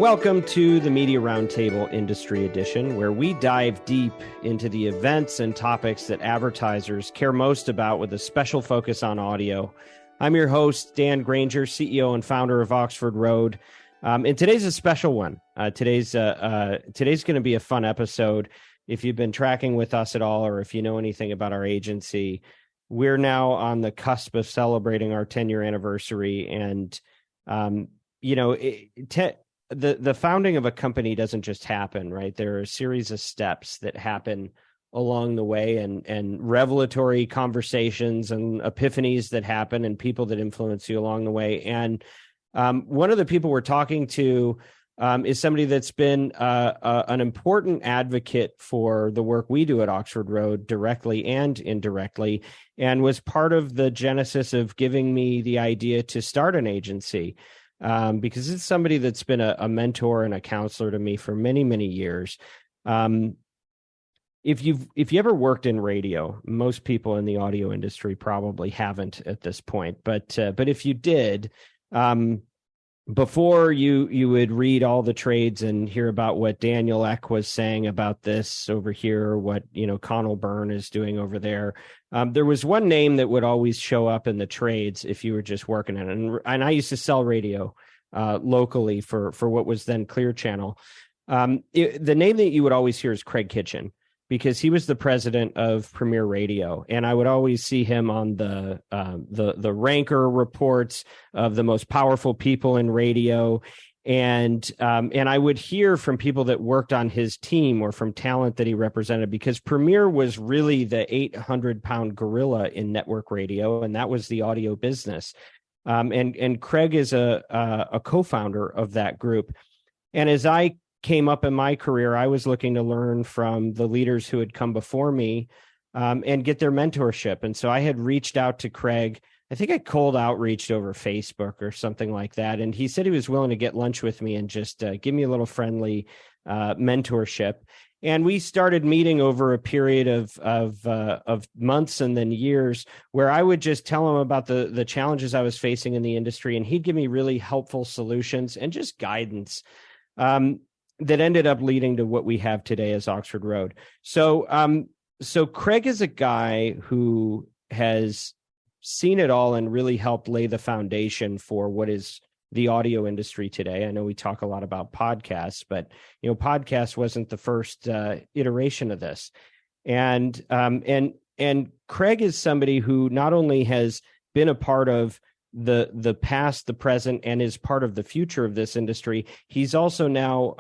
Welcome to the Media Roundtable Industry Edition, where we dive deep into the events and topics that advertisers care most about with a special focus on audio. I'm your host, Dan Granger, CEO and founder of Oxford Road. And today's a special one. Today's going to be a fun episode. If you've been tracking with us at all, or if you know anything about our agency, we're now on the cusp of celebrating our 10-year anniversary. And, the founding of a company doesn't just happen, right? There are a series of steps that happen along the way, and revelatory conversations and epiphanies that happen and people that influence you along the way. And one of the people we're talking to is somebody that's been an important advocate for the work we do at Oxford Road, directly and indirectly, and was part of the genesis of giving me the idea to start an agency. Because it's somebody that's been a mentor and a counselor to me for many, many years. If you ever worked in radio, most people in the audio industry probably haven't at this point. But if you did, before you would read all the trades and hear about what Daniel Ek was saying about this over here, what Connell Byrne is doing over there. There was one name that would always show up in the trades if you were just working in it. And I used to sell radio locally for what was then Clear Channel. The name that you would always hear is Kraig Kitchin, because he was the president of Premier Radio, and I would always see him on the ranker reports of the most powerful people in radio. And I would hear from people that worked on his team or from talent that he represented, because Premier was really the 800-pound gorilla in network radio, and that was the audio business. And Kraig is a co-founder of that group. And as I came up in my career, I was looking to learn from the leaders who had come before me and get their mentorship. And so I had reached out to Kraig. I think I cold outreached over Facebook or something like that. And he said he was willing to get lunch with me and just give me a little friendly mentorship. And we started meeting over a period of months and then years, where I would just tell him about the challenges I was facing in the industry. And he'd give me really helpful solutions and just guidance that ended up leading to what we have today as Oxford Road. So Kraig is a guy who has seen it all and really helped lay the foundation for what is the audio industry today. I know we talk a lot about podcasts, but podcast wasn't the first iteration of this. And Kraig is somebody who not only has been a part of the past, the present, and is part of the future of this industry, he's also now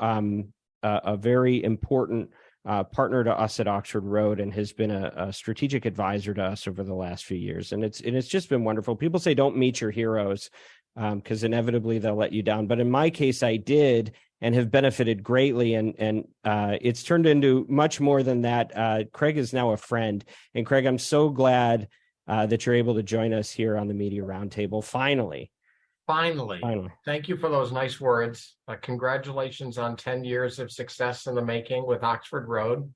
a very important partner to us at Oxford Road, and has been a strategic advisor to us over the last few years. And it's just been wonderful. People say don't meet your heroes because inevitably they'll let you down. But in my case, I did, and have benefited greatly. And it's turned into much more than that. Kraig is now a friend. And Kraig, I'm so glad that you're able to join us here on the Media Roundtable. Finally. Thank you for those nice words. Congratulations on 10 years of success in the making with Oxford Road.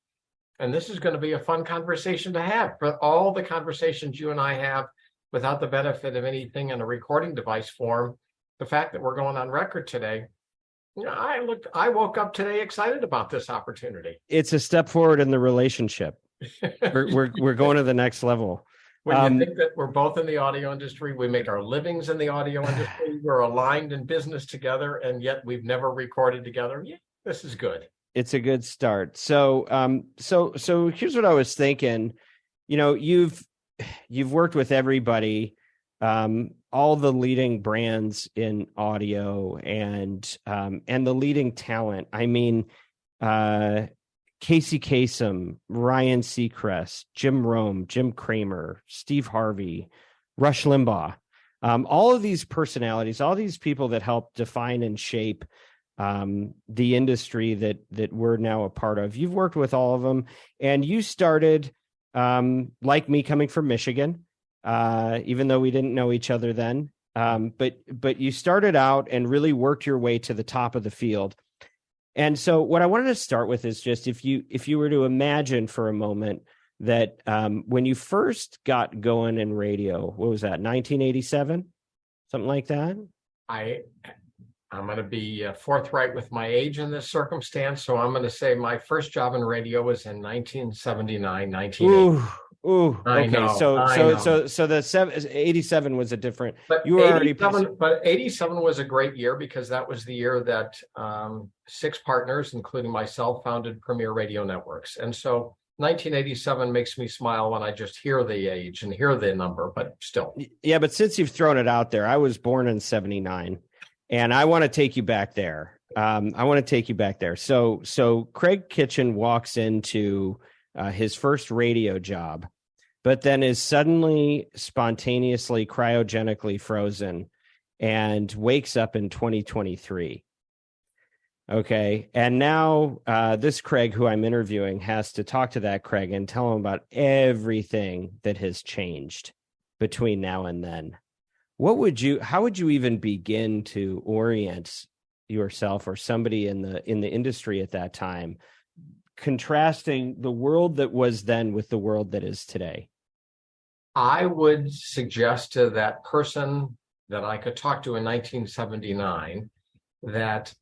And this is going to be a fun conversation to have. For all the conversations you and I have without the benefit of anything in a recording device form, the fact that we're going on record today, I woke up today excited about this opportunity. It's a step forward in the relationship. We're going to the next level. When you think that we're both in the audio industry, we make our livings in the audio industry, we're aligned in business together, and yet we've never recorded together. Yeah, this is good. It's a good start. So here's what I was thinking. You've worked with everybody, all the leading brands in audio, and the leading talent. I mean, Casey Kasem, Ryan Seacrest, Jim Rome, Jim Cramer, Steve Harvey, Rush Limbaugh, all of these personalities, all these people that help define and shape the industry that we're now a part of. You've worked with all of them, and you started, like me, coming from Michigan, even though we didn't know each other then. But you started out and really worked your way to the top of the field. And so what I wanted to start with is just if you were to imagine for a moment that when you first got going in radio, what was that, 1987? Something like that? I'm going to be forthright with my age in this circumstance. So I'm going to say my first job in radio was in 1979, 1980. Ooh. I Okay. know. So the 87 was a different. But you were already. But 87 was a great year because that was the year that 6 partners, including myself, founded Premier Radio Networks. And so 1987 makes me smile when I just hear the age and hear the number, but still. Yeah, but since you've thrown it out there, I was born in 79, and I want to take you back there. So Kraig Kitchen walks into his first radio job, but then is suddenly spontaneously cryogenically frozen and wakes up in 2023. Okay. And now this Kraig, who I'm interviewing, has to talk to that Kraig and tell him about everything that has changed between now and then. How would you even begin to orient yourself or somebody in the industry at that time, contrasting the world that was then with the world that is today? I would suggest to that person that I could talk to in 1979 that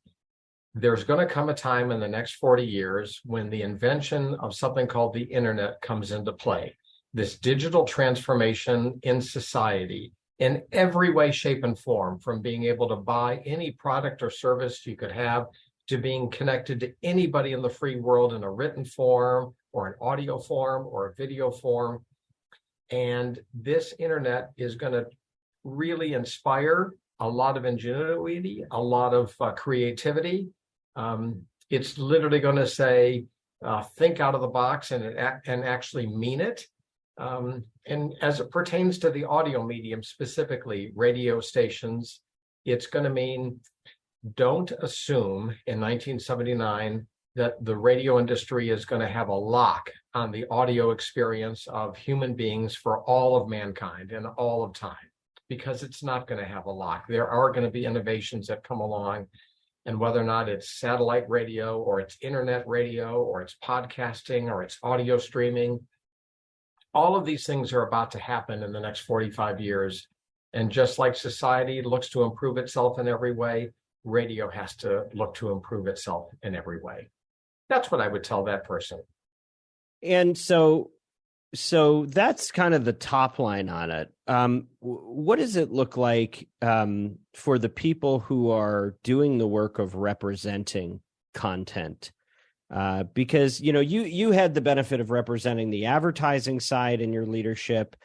there's going to come a time in the next 40 years when the invention of something called the internet comes into play. This digital transformation in society in every way, shape, and form, from being able to buy any product or service you could have to being connected to anybody in the free world in a written form or an audio form or a video form. And this internet is going to really inspire a lot of ingenuity, a lot of creativity. It's literally going to say, think out of the box and actually mean it. And as it pertains to the audio medium, specifically radio stations, it's going to mean don't assume in 1979 that the radio industry is going to have a lock on the audio experience of human beings for all of mankind and all of time, because it's not going to have a lock. There are going to be innovations that come along, and whether or not it's satellite radio or it's internet radio or it's podcasting or it's audio streaming, all of these things are about to happen in the next 45 years. And just like society looks to improve itself in every way, radio has to look to improve itself in every way. That's what I would tell that person. And so that's kind of the top line on it. What does it look like for the people who are doing the work of representing content? Because, you had the benefit of representing the advertising side in your leadership.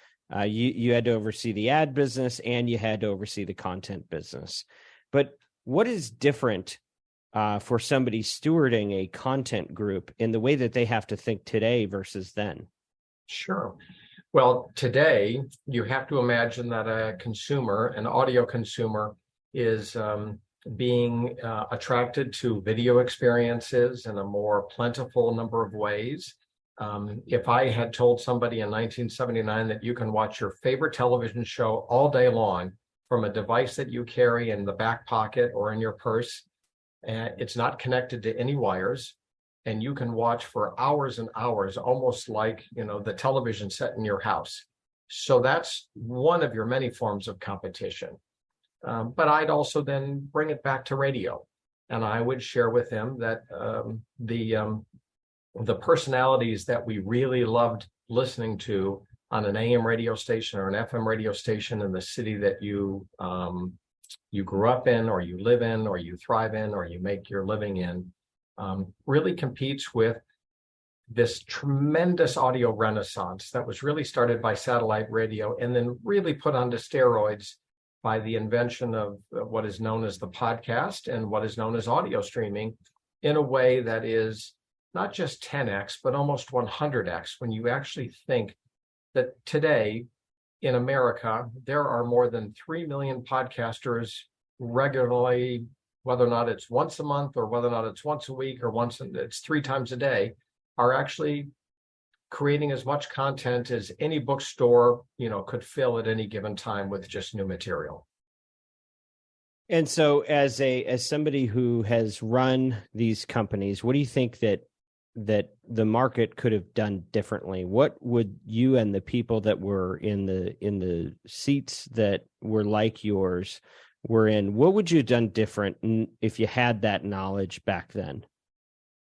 You had to oversee the ad business and you had to oversee the content business. But what is different for somebody stewarding a content group in the way that they have to think today versus then? Sure. Well, today you have to imagine that a consumer, an audio consumer, is being attracted to video experiences in a more plentiful number of ways. If I had told somebody in 1979 that you can watch your favorite television show all day long from a device that you carry in the back pocket or in your purse, it's not connected to any wires, and you can watch for hours and hours, almost like, the television set in your house. So that's one of your many forms of competition. But I'd also then bring it back to radio, and I would share with them that the personalities that we really loved listening to on an AM radio station or an FM radio station in the city that you grew up in, or you live in, or you thrive in, or you make your living in, really competes with this tremendous audio renaissance that was really started by satellite radio and then really put onto steroids by the invention of what is known as the podcast and what is known as audio streaming, in a way that is not just 10x, but almost 100x, when you actually think that today in America, there are more than 3 million podcasters regularly, whether or not it's once a month or whether or not it's once a week or it's 3 times a day, are actually creating as much content as any bookstore, could fill at any given time with just new material. And so as somebody who has run these companies, what do you think that the market could have done differently? What would you and the people that were in the seats that were like yours, we're in, what would you have done different if you had that knowledge back then?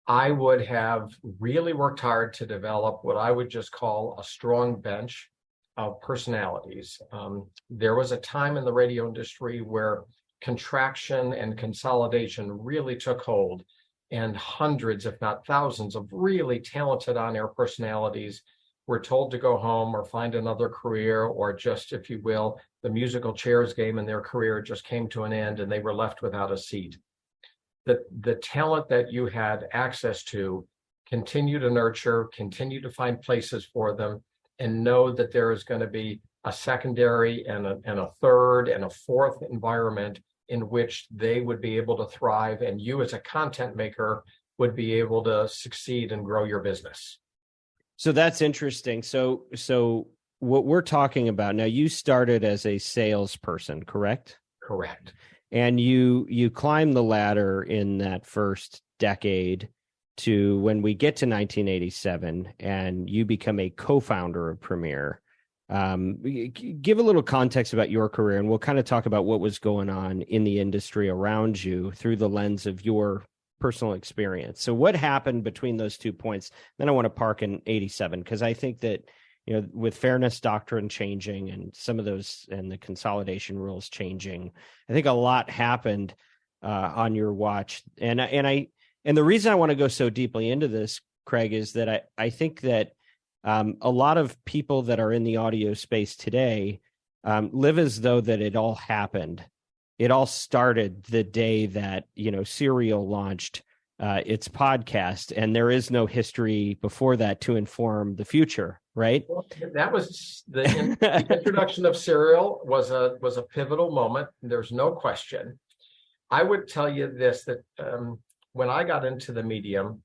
I would have really worked hard to develop what I would just call a strong bench of personalities. There was a time in the radio industry where contraction and consolidation really took hold, and hundreds, if not thousands, of really talented on-air personalities were told to go home or find another career, or just, if you will, the musical chairs game in their career just came to an end and they were left without a seat. The talent that you had access to, continue to nurture, continue to find places for them, and know that there is going to be a secondary and a third and a fourth environment in which they would be able to thrive, and you as a content maker would be able to succeed and grow your business. So that's interesting. So what we're talking about now, you started as a salesperson, correct? Correct. And you climbed the ladder in that first decade to when we get to 1987 and you become a co-founder of Premier. Give a little context about your career, and we'll kind of talk about what was going on in the industry around you through the lens of your personal experience. So what happened between those 2 points? Then I want to park in 87, because I think that, with fairness doctrine changing and some of those and the consolidation rules changing, I think a lot happened on your watch. And the reason I want to go so deeply into this, Kraig, is that I think that a lot of people that are in the audio space today live as though that it all happened. It all started the day that, Serial launched its podcast, and there is no history before that to inform the future, right? Well, that was the introduction of Serial was a pivotal moment. There's no question. I would tell you this, that when I got into the medium,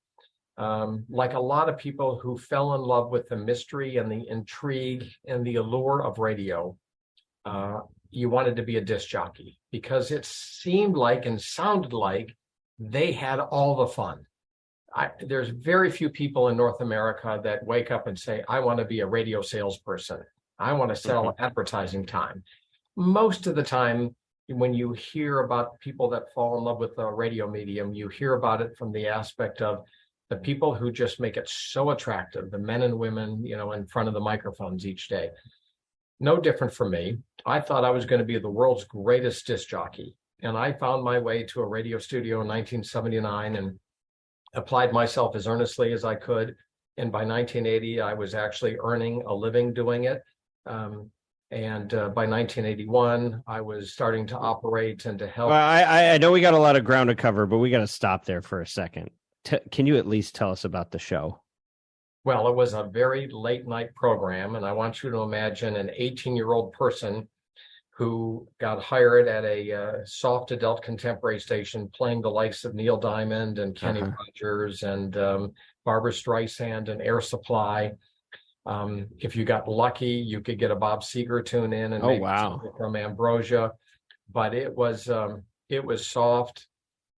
like a lot of people who fell in love with the mystery and the intrigue and the allure of radio, you wanted to be a disc jockey because it seemed like and sounded like they had all the fun. There's very few people in North America that wake up and say, I want to be a radio salesperson. I want to sell advertising time. Most of the time, when you hear about people that fall in love with the radio medium, you hear about it from the aspect of the people who just make it so attractive, the men and women, in front of the microphones each day. No different for me. I thought I was going to be the world's greatest disc jockey. And I found my way to a radio studio in 1979 and applied myself as earnestly as I could. And by 1980, I was actually earning a living doing it. And by 1981, I was starting to operate and to help. Well, I know we got a lot of ground to cover, but we got to stop there for a second. Can you at least tell us about the show? Well, it was a very late night program, and I want you to imagine an 18-year-old person who got hired at a soft adult contemporary station playing the likes of Neil Diamond and Kenny Rogers and Barbra Streisand and Air Supply. If you got lucky, you could get a Bob Seger tune in and maybe something from Ambrosia. But it was soft,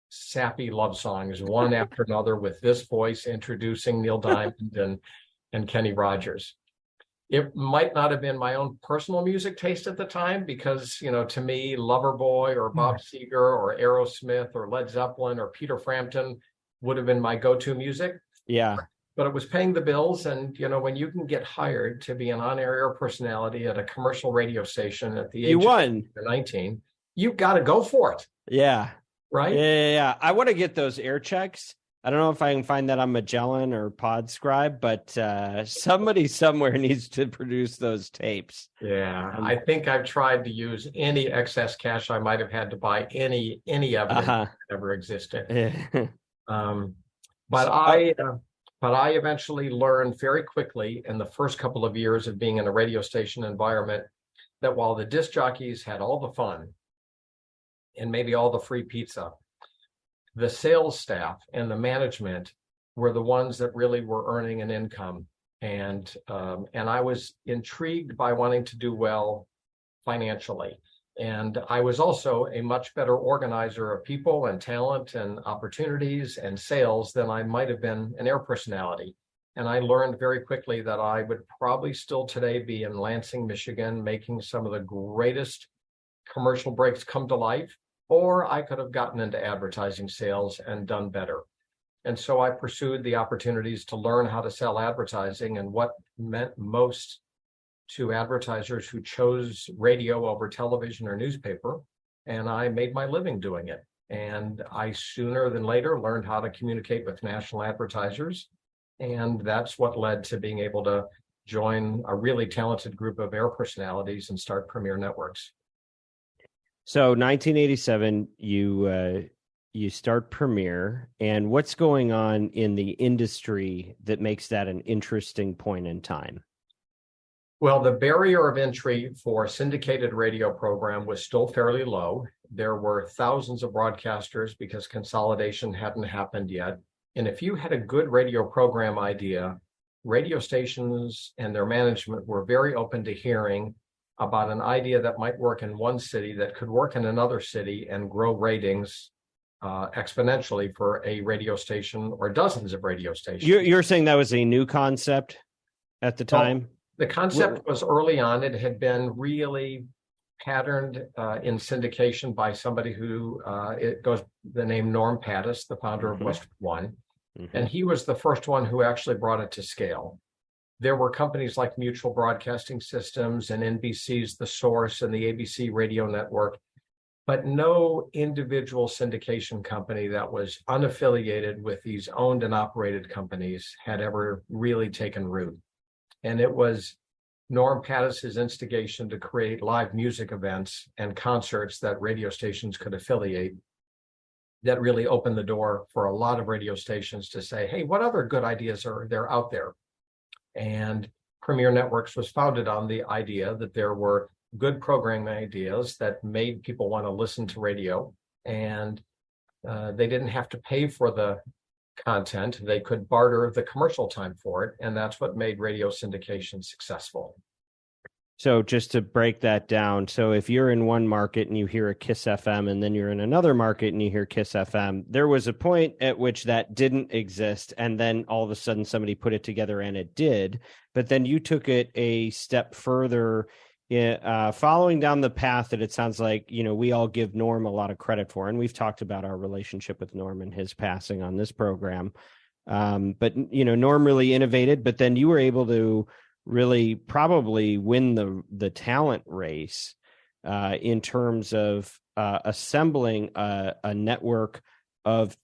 sappy love songs, one after another, with this voice introducing Neil Diamond and Kenny Rogers. It might not have been my own personal music taste at the time because, to me, Loverboy or Bob Seger or Aerosmith or Led Zeppelin or Peter Frampton would have been my go-to music. Yeah. But it was paying the bills. And, when you can get hired to be an on-air personality at a commercial radio station at the age of 19, you've got to go for it. Yeah. Right? Yeah. I want to get those air checks. I don't know if I can find that on Magellan or Podscribe, but somebody somewhere needs to produce those tapes. Yeah, I think I've tried to use any excess cash I might have had to buy any evidence that ever existed. But I eventually learned very quickly in the first couple of years of being in a radio station environment that while the disc jockeys had all the fun and maybe all the free pizza, the sales staff and the management were the ones that really were earning an income. And I was intrigued by wanting to do well financially. And I was also a much better organizer of people and talent and opportunities and sales than I might have been an air personality. And I learned very quickly that I would probably still today be in Lansing, Michigan, making some of the greatest commercial breaks come to life, or I could have gotten into advertising sales and done better. And so I pursued the opportunities to learn how to sell advertising and what meant most to advertisers who chose radio over television or newspaper. And I made my living doing it. And I sooner than later learned how to communicate with national advertisers. And that's what led to being able to join a really talented group of air personalities and start Premier Networks. So 1987, you start Premier, and what's going on in the industry that makes that an interesting point in time? Well, the barrier of entry for a syndicated radio program was still fairly low. There were thousands of broadcasters because consolidation hadn't happened yet. And if you had a good radio program idea, radio stations and their management were very open to hearing about an idea that might work in one city that could work in another city and grow ratings exponentially for a radio station or dozens of radio stations. You're saying that was a new concept at the time? The concept was early on. It had been really patterned in syndication by somebody who it goes the name Norm Pattis, the founder of West One. And he was the first one who actually brought it to scale. There were companies like Mutual Broadcasting Systems and NBC's The Source and the ABC Radio Network, but no individual syndication company that was unaffiliated with these owned and operated companies had ever really taken root. And it was Norm Pattis's instigation to create live music events and concerts that radio stations could affiliate that really opened the door for a lot of radio stations to say, hey, what other good ideas are there out there? And Premier Networks was founded on the idea that there were good programming ideas that made people want to listen to radio, and they didn't have to pay for the content. They could barter the commercial time for it, and that's what made radio syndication successful. So just to break that down, so if you're in one market and you hear a KISS FM, and then you're in another market and you hear KISS FM, there was a point at which that didn't exist, and then all of a sudden somebody put it together and it did. But then you took it a step further, following down the path that it sounds like, we all give Norm a lot of credit for, and we've talked about our relationship with Norm and his passing on this program. But Norm really innovated, but then you were able to really probably win the talent race in terms of assembling a network of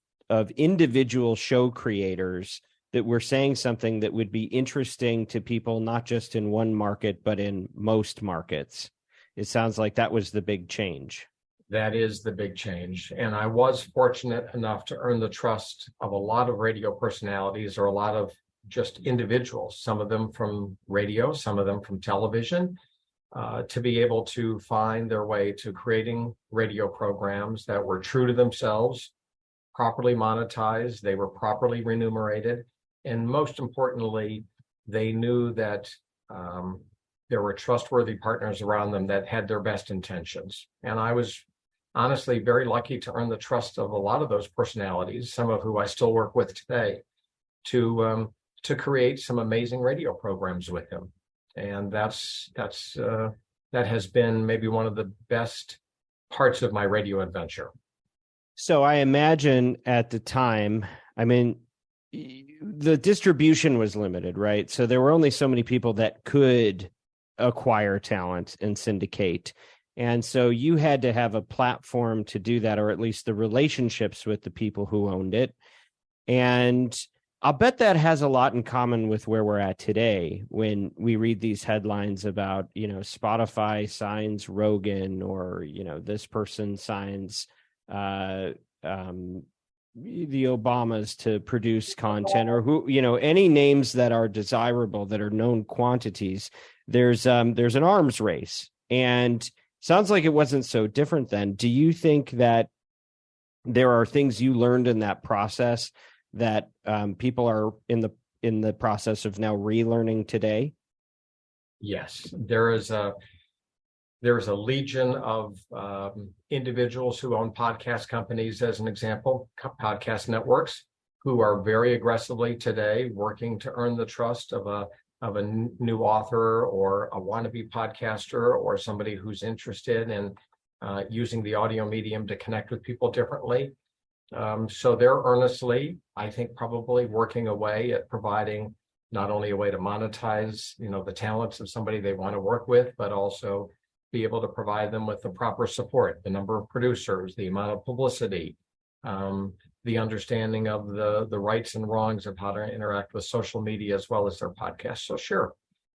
individual show creators that were saying something that would be interesting to people, not just in one market, but in most markets. It sounds like that was the big change. That is the big change. And I was fortunate enough to earn the trust of a lot of radio personalities, or a lot of just individuals, some of them from radio, some of them from television, to be able to find their way to creating radio programs that were true to themselves, properly monetized, they were properly remunerated, and most importantly, they knew that there were trustworthy partners around them that had their best intentions. And I was honestly very lucky to earn the trust of a lot of those personalities, some of who I still work with today, to create some amazing radio programs with him. And that has been maybe one of the best parts of my radio adventure. So I imagine at the time, the distribution was limited, right? So there were only so many people that could acquire talent and syndicate. And so you had to have a platform to do that, or at least the relationships with the people who owned it. And I'll bet that has a lot in common with where we're at today when we read these headlines about, Spotify signs Rogan, or, this person signs the Obamas to produce content, or who, any names that are desirable, that are known quantities. There's an arms race, and sounds like it wasn't so different then. Do you think that there are things you learned in that process that people are in the process of now relearning today? Yes, there is a legion of individuals who own podcast companies, as an example, podcast networks, who are very aggressively today working to earn the trust of a new author, or a wannabe podcaster, or somebody who's interested in using the audio medium to connect with people differently. So they're earnestly, I think, probably working away at providing not only a way to monetize, the talents of somebody they want to work with, but also be able to provide them with the proper support, the number of producers, the amount of publicity, the understanding of the rights and wrongs of how to interact with social media as well as their podcasts. So sure,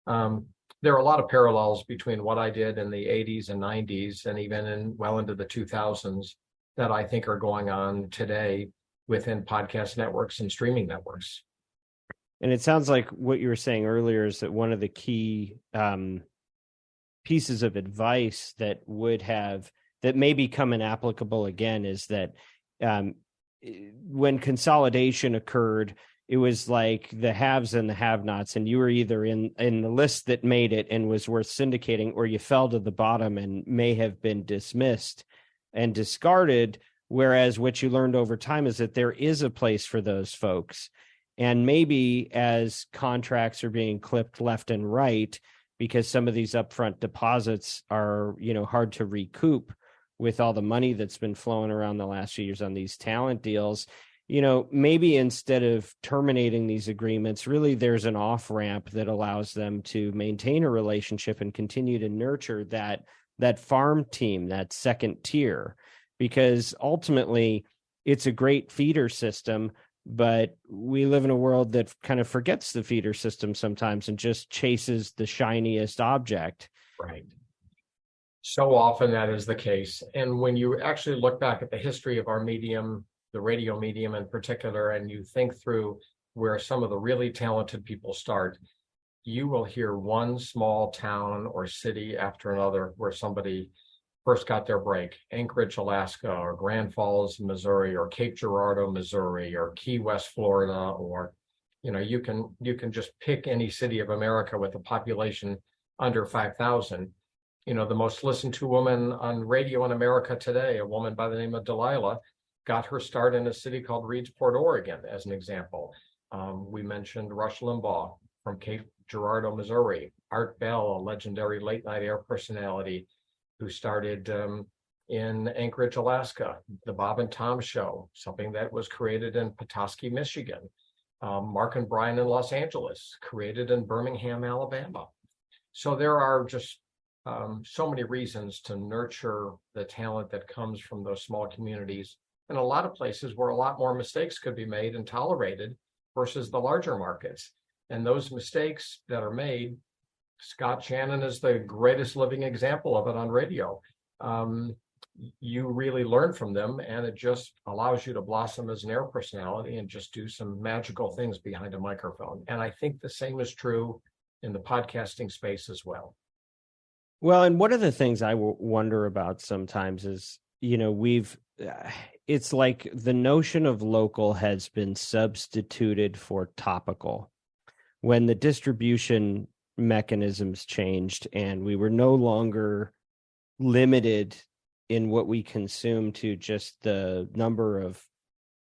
there are a lot of parallels between what I did in the 80s and 90s and even well into the 2000s that I think are going on today within podcast networks and streaming networks. And it sounds like what you were saying earlier is that one of the key pieces of advice that may become inapplicable again is that when consolidation occurred, it was like the haves and the have-nots, and you were either in the list that made it and was worth syndicating, or you fell to the bottom and may have been dismissed and discarded. Whereas what you learned over time is that there is a place for those folks. And maybe as contracts are being clipped left and right, because some of these upfront deposits are, hard to recoup with all the money that's been flowing around the last few years on these talent deals, maybe instead of terminating these agreements, really there's an off-ramp that allows them to maintain a relationship and continue to nurture that farm team, that second tier, because ultimately it's a great feeder system, but we live in a world that kind of forgets the feeder system sometimes and just chases the shiniest object. Right. So often that is the case. And when you actually look back at the history of our medium, the radio medium in particular, and you think through where some of the really talented people start, you will hear one small town or city after another where somebody first got their break. Anchorage, Alaska, or Grand Falls, Missouri, or Cape Girardeau, Missouri, or Key West, Florida, or you can just pick any city of America with a population under 5,000. The most listened to woman on radio in America today, a woman by the name of Delilah, got her start in a city called Reedsport, Oregon, as an example. We mentioned Rush Limbaugh from Cape Girardeau, Missouri. Art Bell, a legendary late night air personality who started in Anchorage, Alaska. The Bob and Tom Show, something that was created in Petoskey, Michigan. Mark and Brian in Los Angeles, created in Birmingham, Alabama. So there are just so many reasons to nurture the talent that comes from those small communities, and a lot of places where a lot more mistakes could be made and tolerated versus the larger markets. And those mistakes that are made, Scott Shannon is the greatest living example of it on radio. You really learn from them, and it just allows you to blossom as an air personality and just do some magical things behind a microphone. And I think the same is true in the podcasting space as well. Well, and one of the things I wonder about sometimes is, it's like the notion of local has been substituted for topical. When the distribution mechanisms changed and we were no longer limited in what we consume to just the number of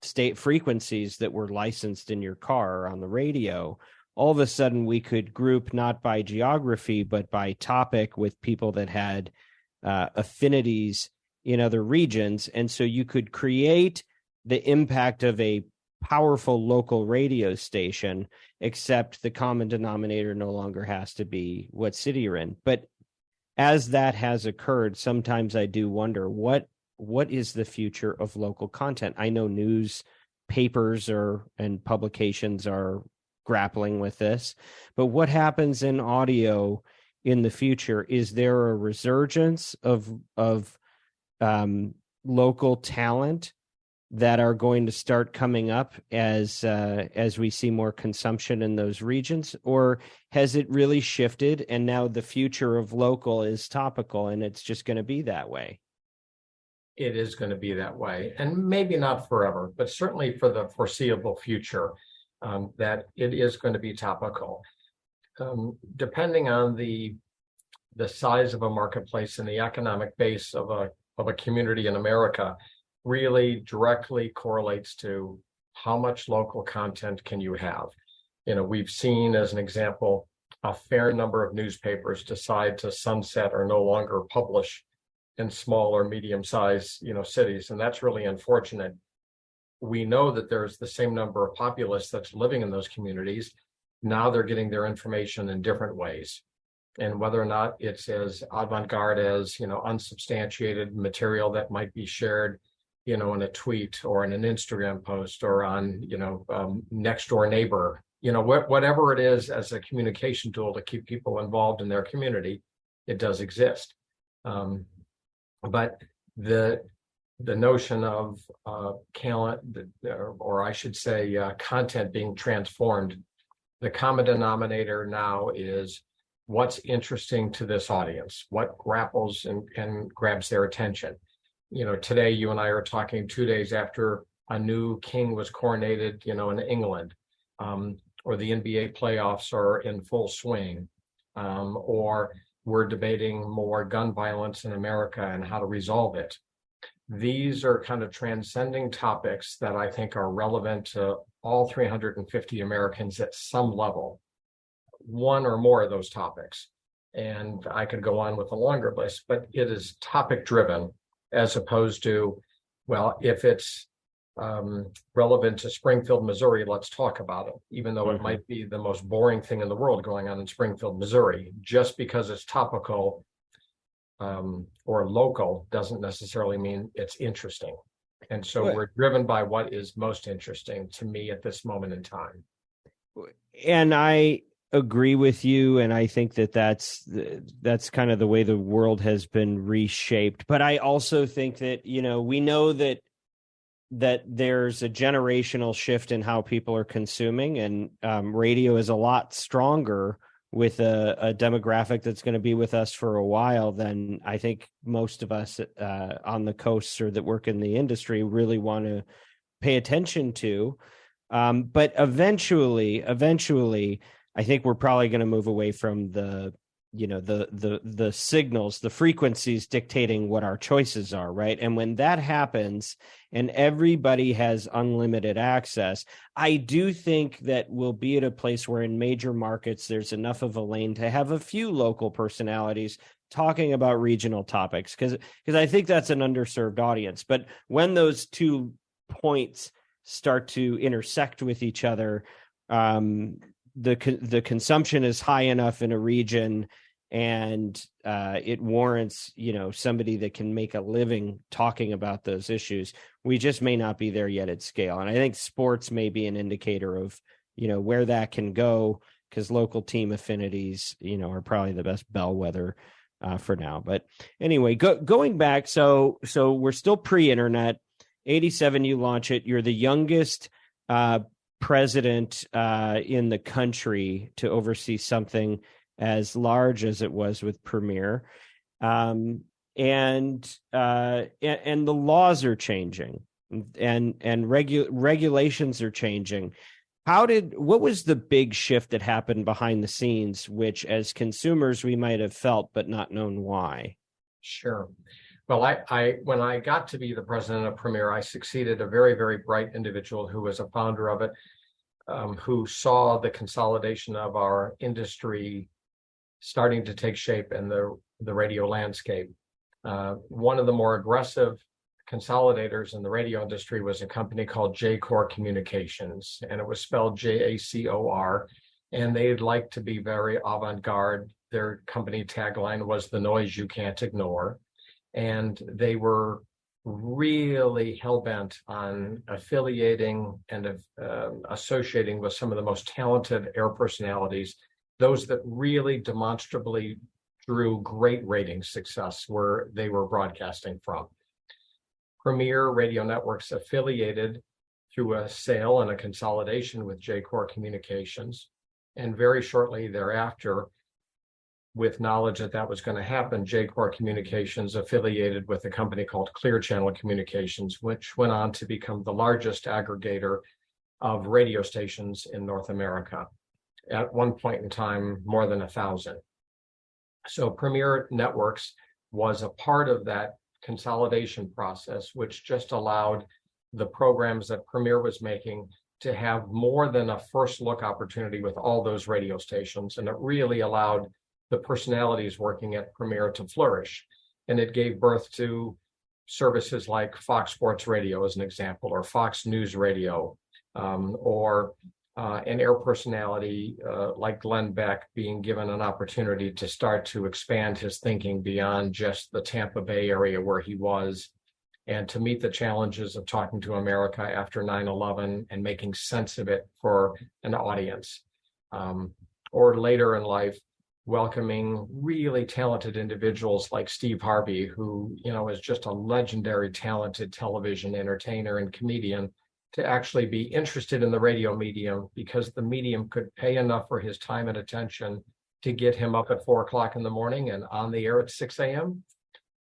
state frequencies that were licensed in your car or on the radio, all of a sudden we could group not by geography, but by topic with people that had affinities in other regions. And so you could create the impact of a powerful local radio station, except the common denominator no longer has to be what city you're in. But as that has occurred, sometimes I do wonder what is the future of local content. I know newspapers and publications are grappling with this, but what happens in audio in the future? Is there a resurgence of local talent that are going to start coming up as we see more consumption in those regions, or has it really shifted and now the future of local is topical and it's just going to be that way? It is going to be that way, and maybe not forever, but certainly for the foreseeable future. That it is going to be topical. Depending on the size of a marketplace and the economic base of a community in America, really directly correlates to how much local content can you have. We've seen, as an example, a fair number of newspapers decide to sunset or no longer publish in small or medium-sized, cities, and that's really unfortunate. We know that there's the same number of populace that's living in those communities. Now they're getting their information in different ways. And whether or not it's as avant-garde as, unsubstantiated material that might be shared, in a tweet or in an Instagram post or on, next door neighbor, whatever it is as a communication tool to keep people involved in their community, it does exist. But the notion of or I should say content being transformed, the common denominator now is what's interesting to this audience, what grapples and grabs their attention. Today you and I are talking 2 days after a new king was coronated, in England, or the NBA playoffs are in full swing, or we're debating more gun violence in America and how to resolve it. These are kind of transcending topics that I think are relevant to all 350 Americans at some level, one or more of those topics. And I could go on with a longer list, but it is topic driven as opposed to, well, if it's relevant to Springfield, Missouri, let's talk about it, even though it might be the most boring thing in the world going on in Springfield, Missouri. Just because it's topical or local doesn't necessarily mean it's interesting. And so we're driven by what is most interesting to me at this moment in time. And I agree with you, and I think that's kind of the way the world has been reshaped. But I also think that we know that there's a generational shift in how people are consuming, and radio is a lot stronger with a demographic that's going to be with us for a while than I think most of us on the coasts or that work in the industry really want to pay attention to. But eventually, I think we're probably going to move away from the signals, the frequencies dictating what our choices are, right? And when that happens and everybody has unlimited access, I do think that we'll be at a place where in major markets, there's enough of a lane to have a few local personalities talking about regional topics, because I think that's an underserved audience. But when those 2 points start to intersect with each other, the consumption is high enough in a region, and it warrants somebody that can make a living talking about those issues. We just may not be there yet at scale, and I think sports may be an indicator of where that can go, because local team affinities are probably the best bellwether for now. But anyway, going back, so we're still pre-internet. 87, you launch it. You're the youngest president in the country to oversee something as large as it was with Premiere, and the laws are changing, and regulations are changing. What was the big shift that happened behind the scenes, which as consumers we might have felt but not known why? Sure. Well, I when I got to be the president of Premiere, I succeeded a very, very bright individual who was a founder of it, who saw the consolidation of our industry starting to take shape in the radio landscape. One of the more aggressive consolidators in the radio industry was a company called Jacor Communications, and it was spelled Jacor, and they'd like to be very avant-garde. Their company tagline was "The noise you can't ignore." And they were really hell-bent on affiliating and associating with some of the most talented air personalities, those that really demonstrably drew great rating success where they were broadcasting from. Premiere Radio Networks affiliated through a sale and a consolidation with Jacor Communications. And very shortly thereafter, with knowledge that that was going to happen, Jacor Communications affiliated with a company called Clear Channel Communications, which went on to become the largest aggregator of radio stations in North America. At one point in time, more than 1,000. So Premiere Networks was a part of that consolidation process, which just allowed the programs that Premiere was making to have more than a first look opportunity with all those radio stations. And it really allowed the personalities working at Premiere to flourish. and it gave birth to services like Fox Sports Radio, as an example, or Fox News Radio, or an air personality like Glenn Beck being given an opportunity to start to expand his thinking beyond just the Tampa Bay area where he was, and to meet the challenges of talking to America after 9/11 and making sense of it for an audience. Or later in life, welcoming really talented individuals like Steve Harvey, who, is just a legendary, talented television entertainer and comedian, to actually be interested in the radio medium because the medium could pay enough for his time and attention to get him up at 4:00 in the morning and on the air at 6 a.m.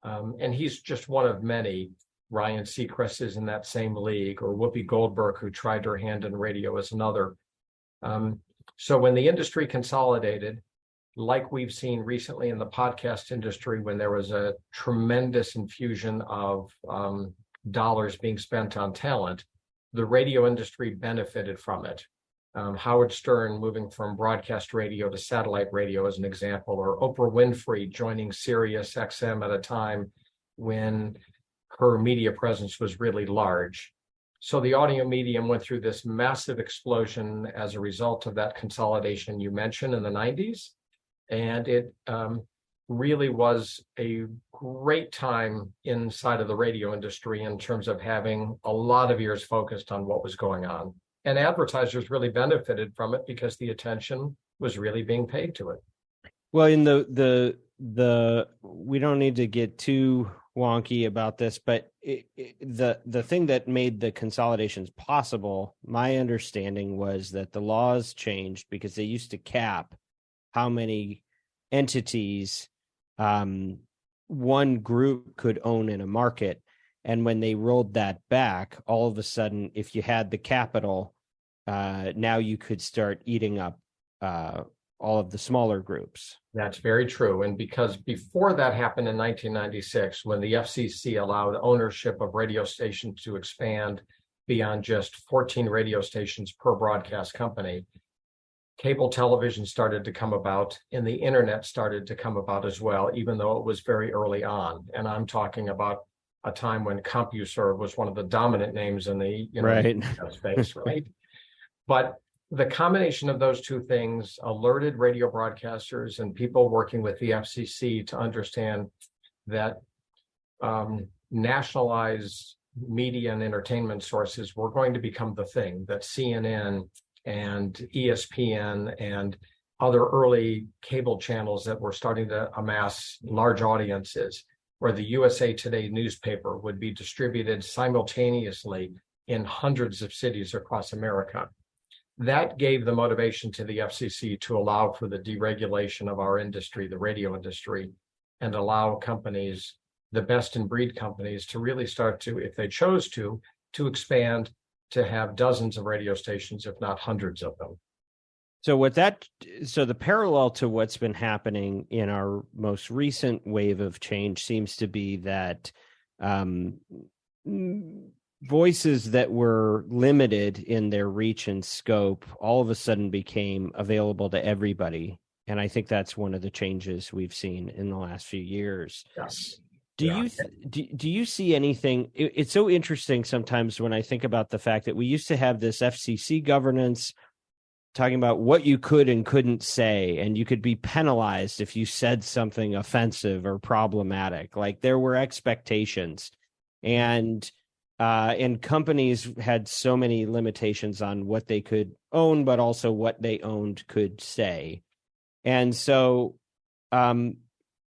And he's just one of many. Ryan Seacrest is in that same league, or Whoopi Goldberg, who tried her hand in radio, is another. So when the industry consolidated, like we've seen recently in the podcast industry, when there was a tremendous infusion of dollars being spent on talent, the radio industry benefited from it. Howard Stern moving from broadcast radio to satellite radio, as an example, or Oprah Winfrey joining Sirius XM at a time when her media presence was really large. So the audio medium went through this massive explosion as a result of that consolidation you mentioned in the 90s. And it really was a great time inside of the radio industry in terms of having a lot of ears focused on what was going on. And advertisers really benefited from it because the attention was really being paid to it. Well, in the we don't need to get too wonky about this, but the thing that made the consolidations possible, my understanding was that the laws changed because they used to cap how many entities one group could own in a market. And when they rolled that back, all of a sudden, if you had the capital, now you could start eating up all of the smaller groups. That's very true. And because before that happened in 1996, when the FCC allowed ownership of radio stations to expand beyond just 14 radio stations per broadcast company, cable television started to come about, and the internet started to come about as well, even though it was very early on. And I'm talking about a time when CompuServe was one of the dominant names in the space, right? But the combination of those two things alerted radio broadcasters and people working with the FCC to understand that nationalized media and entertainment sources were going to become the thing, that CNN and ESPN and other early cable channels that were starting to amass large audiences, where the USA Today newspaper would be distributed simultaneously in hundreds of cities across America. That gave the motivation to the FCC to allow for the deregulation of our industry, the radio industry, and allow companies, the best in breed companies, to really start to, if they chose to expand to have dozens of radio stations, if not hundreds of them. So the parallel to what's been happening in our most recent wave of change seems to be that voices that were limited in their reach and scope all of a sudden became available to everybody. And I think that's one of the changes we've seen in the last few years. Yes. Do you see anything? It's so interesting sometimes when I think about the fact that we used to have this FCC governance talking about what you could and couldn't say, and you could be penalized if you said something offensive or problematic. Like there were expectations, and companies had so many limitations on what they could own, but also what they owned could say. And so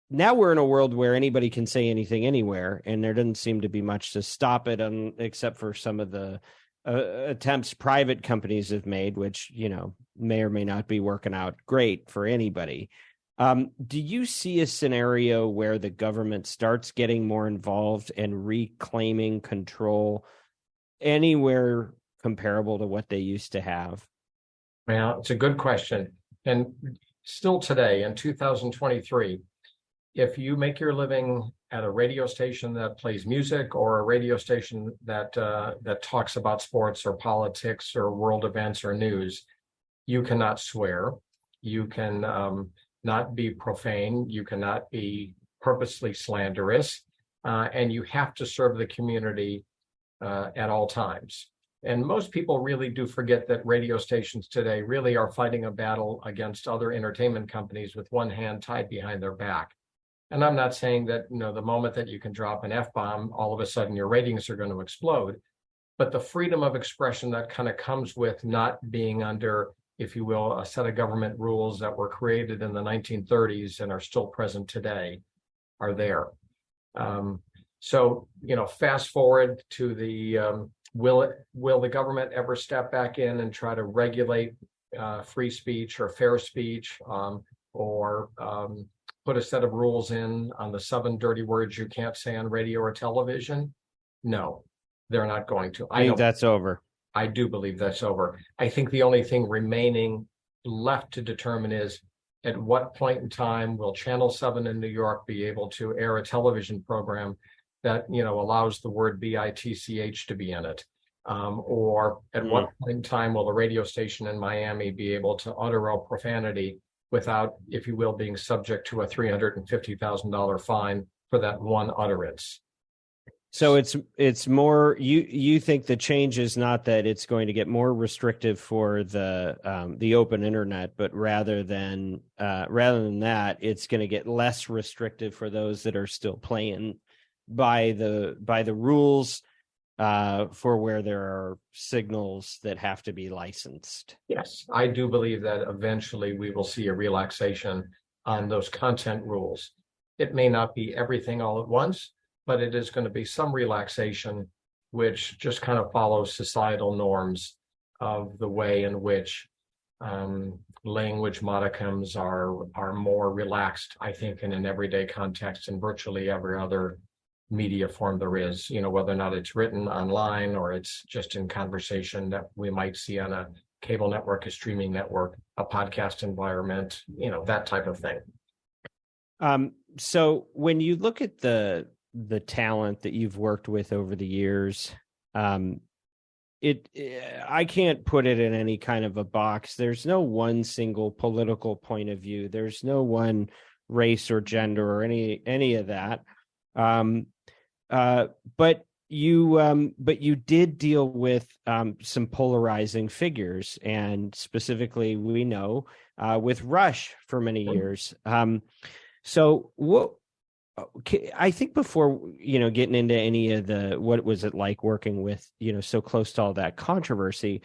now we're in a world where anybody can say anything anywhere, and there doesn't seem to be much to stop it, except for some of the attempts private companies have made, which, may or may not be working out great for anybody. Do you see a scenario where the government starts getting more involved and reclaiming control anywhere comparable to what they used to have? Well, it's a good question. And still today, in 2023, if you make your living at a radio station that plays music, or a radio station that talks about sports or politics or world events or news, you cannot swear. You can not be profane. You cannot be purposely slanderous, and you have to serve the community at all times. And most people really do forget that radio stations today really are fighting a battle against other entertainment companies with one hand tied behind their back. And I'm not saying that, the moment that you can drop an F-bomb, all of a sudden your ratings are going to explode. But the freedom of expression that kind of comes with not being under, if you will, a set of government rules that were created in the 1930s and are still present today are there. So, fast forward to the, will the government ever step back in and try to regulate free speech or fair speech, or put a set of rules in on the 7 dirty words you can't say on radio or television? No, they're not going to. I think that's over. I do believe that's over. I think the only thing remaining left to determine is at what point in time will Channel 7 in New York be able to air a television program that, allows the word bitch to be in it? Or at what point in time will a radio station in Miami be able to utter a profanity without, if you will, being subject to a $350,000 fine for that one utterance? So it's more, you think the change is not that it's going to get more restrictive for the open internet, but rather than that, it's going to get less restrictive for those that are still playing by the rules, for where there are signals that have to be licensed. Yes, I do believe that eventually we will see a relaxation on those content rules. It may not be everything all at once, but it is going to be some relaxation, which just kind of follows societal norms of the way in which language modicums are more relaxed, I think, in an everyday context in virtually every other media form there is, whether or not it's written online or it's just in conversation that we might see on a cable network, a streaming network, a podcast environment, that type of thing. So when you look at the talent that you've worked with over the years, I can't put it in any kind of a box. There's no one single political point of view. There's no one race or gender or any of that. But you did deal with some polarizing figures, and specifically, we know with Rush for many years. So what? I think before getting into any of what was it like working with so close to all that controversy,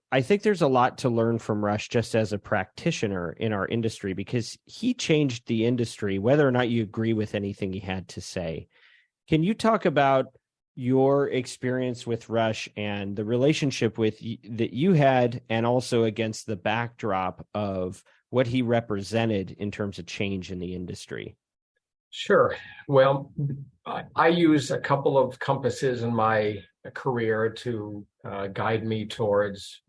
I think there's a lot to learn from Rush just as a practitioner in our industry, because he changed the industry, whether or not you agree with anything he had to say. Can you talk about your experience with Rush and the relationship that you had, and also against the backdrop of what he represented in terms of change in the industry? Sure. Well, I use a couple of compasses in my career to guide me towards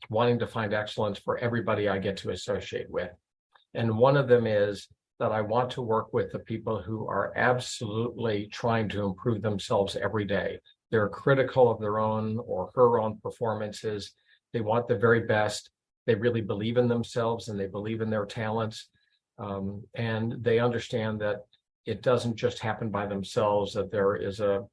wanting to find excellence for everybody I get to associate with. And one of them is that I want to work with the people who are absolutely trying to improve themselves every day. They're critical of their own or her own performances. They want the very best. They really believe in themselves and they believe in their talents. And they understand that it doesn't just happen by themselves, that there is a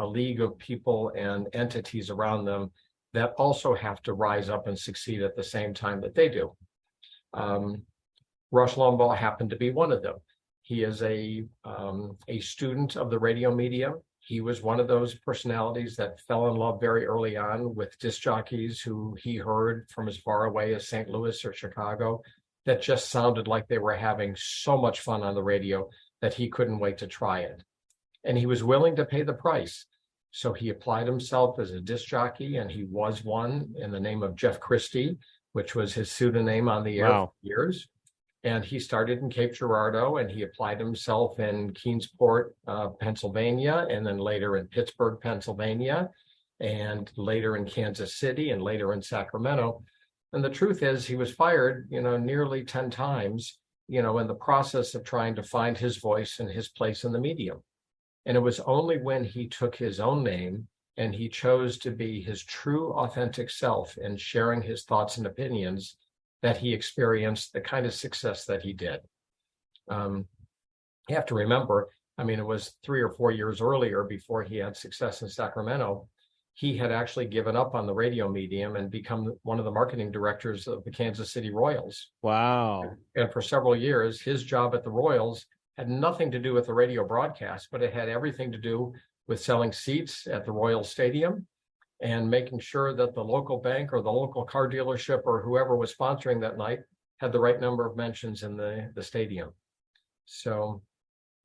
league of people and entities around them that also have to rise up and succeed at the same time that they do. Rush Limbaugh happened to be one of them. He is a student of the radio media. He was one of those personalities that fell in love very early on with disc jockeys who he heard from as far away as St. Louis or Chicago that just sounded like they were having so much fun on the radio that he couldn't wait to try it. And he was willing to pay the price. So he applied himself as a disc jockey, and he was one in the name of Jeff Christie, which was his pseudonym on the air for years. And he started in Cape Girardeau, and he applied himself in Keenesport, Pennsylvania, and then later in Pittsburgh, Pennsylvania, and later in Kansas City, and later in Sacramento. And the truth is, he was fired, nearly 10 times, in the process of trying to find his voice and his place in the medium. And it was only when he took his own name and he chose to be his true, authentic self and sharing his thoughts and opinions that he experienced the kind of success that he did. You have to remember, I mean, it was 3 or 4 years earlier before he had success in Sacramento. He had actually given up on the radio medium and become one of the marketing directors of the Kansas City Royals. Wow. And for several years, his job at the Royals had nothing to do with the radio broadcast, but it had everything to do with selling seats at the Royal Stadium and making sure that the local bank or the local car dealership or whoever was sponsoring that night had the right number of mentions in the stadium. So,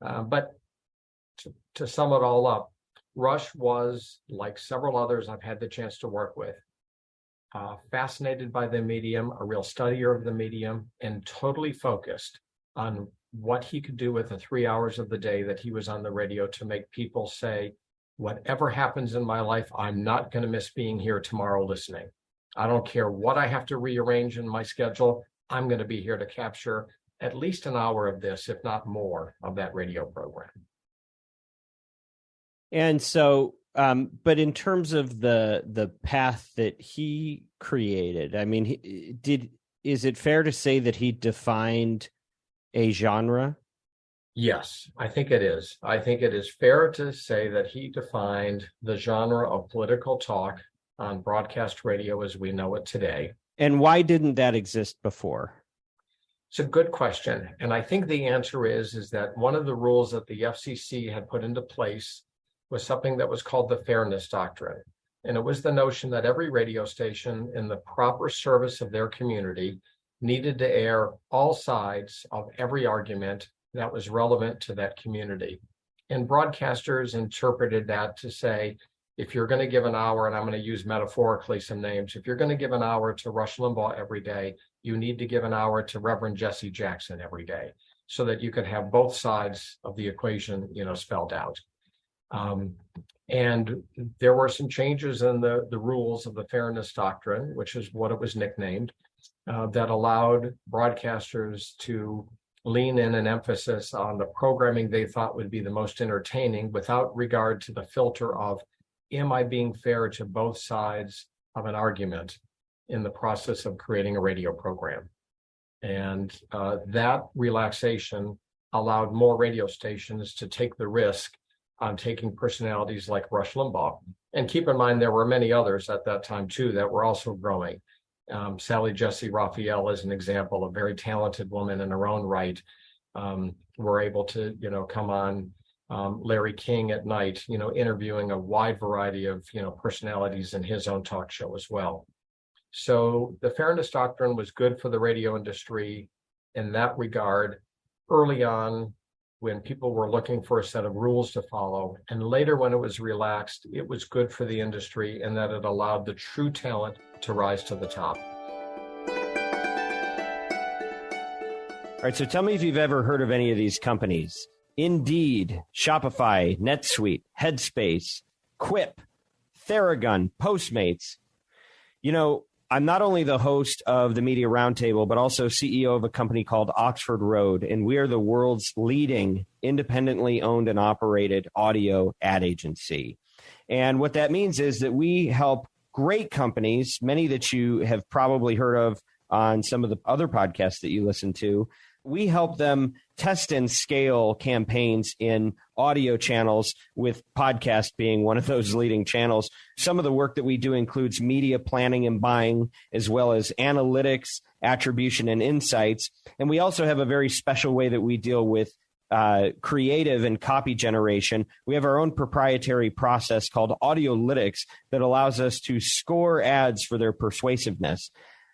but to sum it all up, Rush was, like several others I've had the chance to work with, fascinated by the medium, a real studier of the medium, and totally focused on what he could do with the 3 hours of the day that he was on the radio to make people say, whatever happens in my life, I'm not going to miss being here tomorrow listening. I don't care what I have to rearrange in my schedule. I'm going to be here to capture at least an hour of this, if not more, of that radio program. And so, but in terms of the path that he created, I mean, is it fair to say that he defined a genre? Yes, I think it is. I think it is fair to say that he defined the genre of political talk on broadcast radio as we know it today. And why didn't that exist before? It's a good question. And I think the answer is that one of the rules that the FCC had put into place was something that was called the Fairness Doctrine. And it was the notion that every radio station in the proper service of their community needed to air all sides of every argument that was relevant to that community. And broadcasters interpreted that to say, if you're going to give an hour, and I'm going to use metaphorically some names, if you're going to give an hour to Rush Limbaugh every day, you need to give an hour to Reverend Jesse Jackson every day, so that you could have both sides of the equation, spelled out. And there were some changes in the rules of the Fairness Doctrine, which is what it was nicknamed, that allowed broadcasters to lean in an emphasis on the programming they thought would be the most entertaining without regard to the filter of, am I being fair to both sides of an argument in the process of creating a radio program? And that relaxation allowed more radio stations to take the risk on taking personalities like Rush Limbaugh. And keep in mind, there were many others at that time too that were also growing. Sally Jesse Raphael is an example, a very talented woman in her own right. Were able to, come on Larry King at night, interviewing a wide variety of, personalities in his own talk show as well. So the Fairness Doctrine was good for the radio industry in that regard early on, when people were looking for a set of rules to follow. And later, when it was relaxed, it was good for the industry in that it allowed the true talent to rise to the top. All right, so tell me if you've ever heard of any of these companies. Indeed, Shopify, NetSuite, Headspace, Quip, Theragun, Postmates. I'm not only the host of the Media Roundtable, but also CEO of a company called Oxford Road, and we are the world's leading independently owned and operated audio ad agency. And what that means is that we help great companies, many that you have probably heard of on some of the other podcasts that you listen to. We help them test and scale campaigns in audio channels, with podcast being one of those leading channels. Some of the work that we do includes media planning and buying, as well as analytics, attribution, and insights. And we also have a very special way that we deal with creative and copy generation. We have our own proprietary process called Audiolytics that allows us to score ads for their persuasiveness.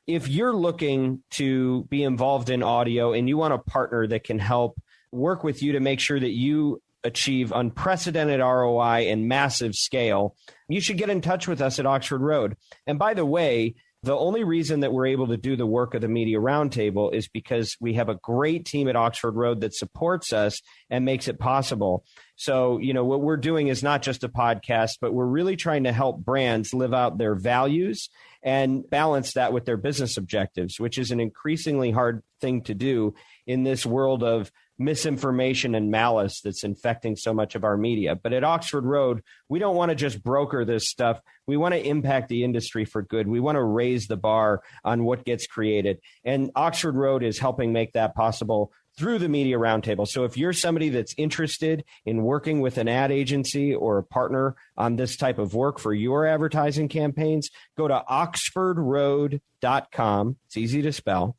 If you're looking to be involved in audio and you want a partner that can help work with you to make sure that you achieve unprecedented ROI and massive scale, you should get in touch with us at Oxford Road. And by the way, the only reason that we're able to do the work of the Media Roundtable is because we have a great team at Oxford Road that supports us and makes it possible. So, what we're doing is not just a podcast, but we're really trying to help brands live out their values and balance that with their business objectives, which is an increasingly hard thing to do in this world of misinformation and malice that's infecting so much of our media. But at Oxford Road, we don't want to just broker this stuff. We want to impact the industry for good. We want to raise the bar on what gets created. And Oxford Road is helping make that possible through the Media Roundtable. So if you're somebody that's interested in working with an ad agency or a partner on this type of work for your advertising campaigns, go to oxfordroad.com. It's easy to spell.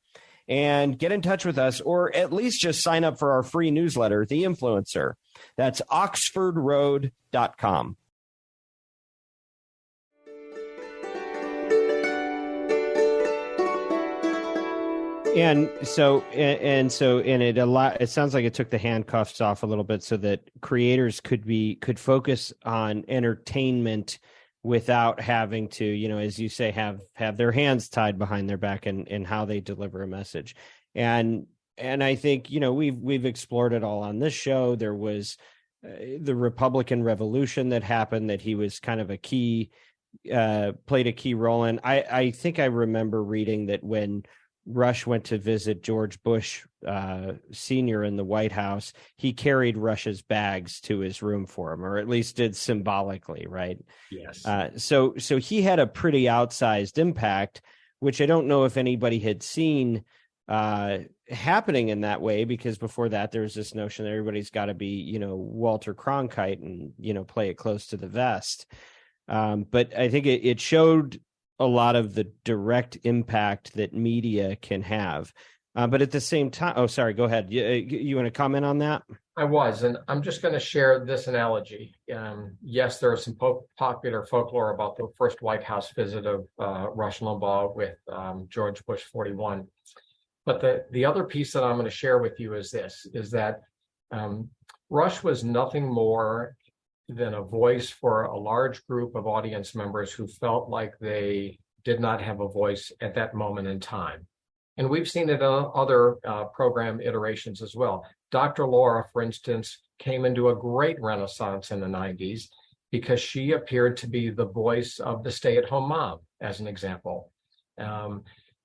And get in touch with us, or at least just sign up for our free newsletter, The Influencer. That's oxfordroad.com. And it sounds like it took the handcuffs off a little bit so that creators could focus on entertainment without having to, as you say, have their hands tied behind their back and how they deliver a message. And I think, we've explored it all on this show. There was the Republican Revolution that happened that he was kind of played a key role in. I think I remember reading that when Rush went to visit George Bush Sr. in the White House, he carried Rush's bags to his room for him, or at least did symbolically, right? Yes. So he had a pretty outsized impact, which I don't know if anybody had seen happening in that way, because before that there was this notion that everybody's got to be, Walter Cronkite and, play it close to the vest. But I think it showed a lot of the direct impact that media can have. But at the same time, sorry, go ahead. You want to comment on that? I was, and I'm just going to share this analogy. Yes, there is some popular folklore about the first White House visit of Rush Limbaugh with George Bush 41. But the other piece that I'm going to share with you is that Rush was nothing more than a voice for a large group of audience members who felt like they did not have a voice at that moment in time. And we've seen it on other program iterations as well. Dr. Laura, for instance, came into a great renaissance in the 90s because she appeared to be the voice of the stay-at-home mom, as an example.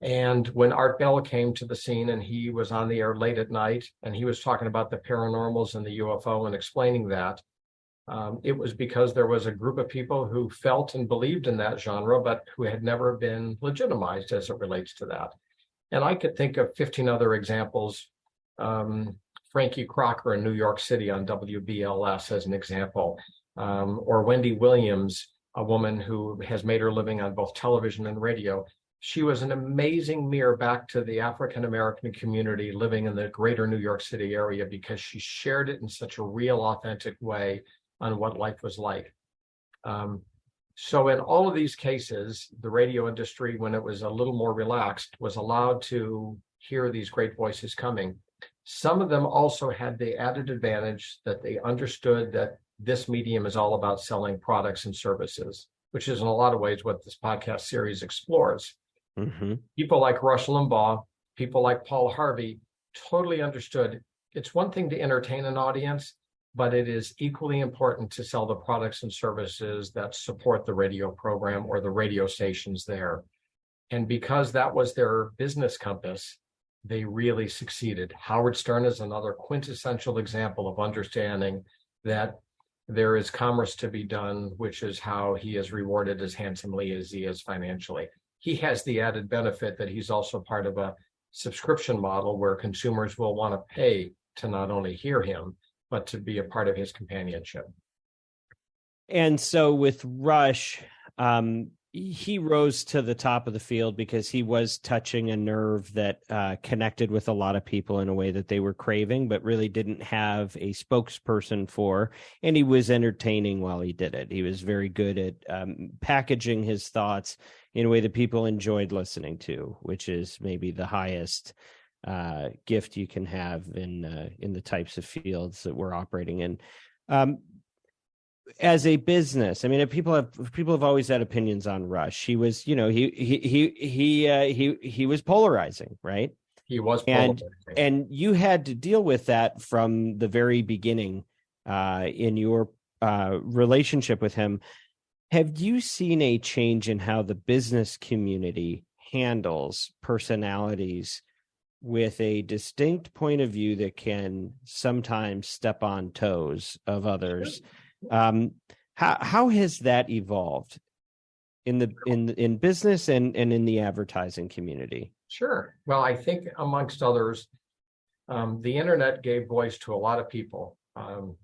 And when Art Bell came to the scene and he was on the air late at night and he was talking about the paranormals and the UFO and explaining that, it was because there was a group of people who felt and believed in that genre, but who had never been legitimized as it relates to that. And I could think of 15 other examples. Frankie Crocker in New York City on WBLS as an example, or Wendy Williams, a woman who has made her living on both television and radio. She was an amazing mirror back to the African-American community living in the greater New York City area because she shared it in such a real, authentic way on what life was like. So in all of these cases, the radio industry, when it was a little more relaxed, was allowed to hear these great voices coming. Some of them also had the added advantage that they understood that this medium is all about selling products and services, which is in a lot of ways what this podcast series explores. Mm-hmm. People like Rush Limbaugh, people like Paul Harvey totally understood it's one thing to entertain an audience, but it is equally important to sell the products and services that support the radio program or the radio stations there. And because that was their business compass, they really succeeded. Howard Stern is another quintessential example of understanding that there is commerce to be done, which is how he is rewarded as handsomely as he is financially. He has the added benefit that he's also part of a subscription model where consumers will want to pay to not only hear him, but to be a part of his companionship. And so with Rush, he rose to the top of the field because he was touching a nerve that connected with a lot of people in a way that they were craving, but really didn't have a spokesperson for. And he was entertaining while he did it. He was very good at packaging his thoughts in a way that people enjoyed listening to, which is maybe the highest gift you can have in the types of fields that we're operating in. As a business, I mean, people have always had opinions on Rush. He was, he was polarizing, right? He was polarizing. And you had to deal with that from the very beginning in your relationship with him. Have you seen a change in how the business community handles personalities with a distinct point of view that can sometimes step on toes of others? How has that evolved in business and in the advertising community? Sure. Well, I think amongst others, The internet gave voice to a lot of people.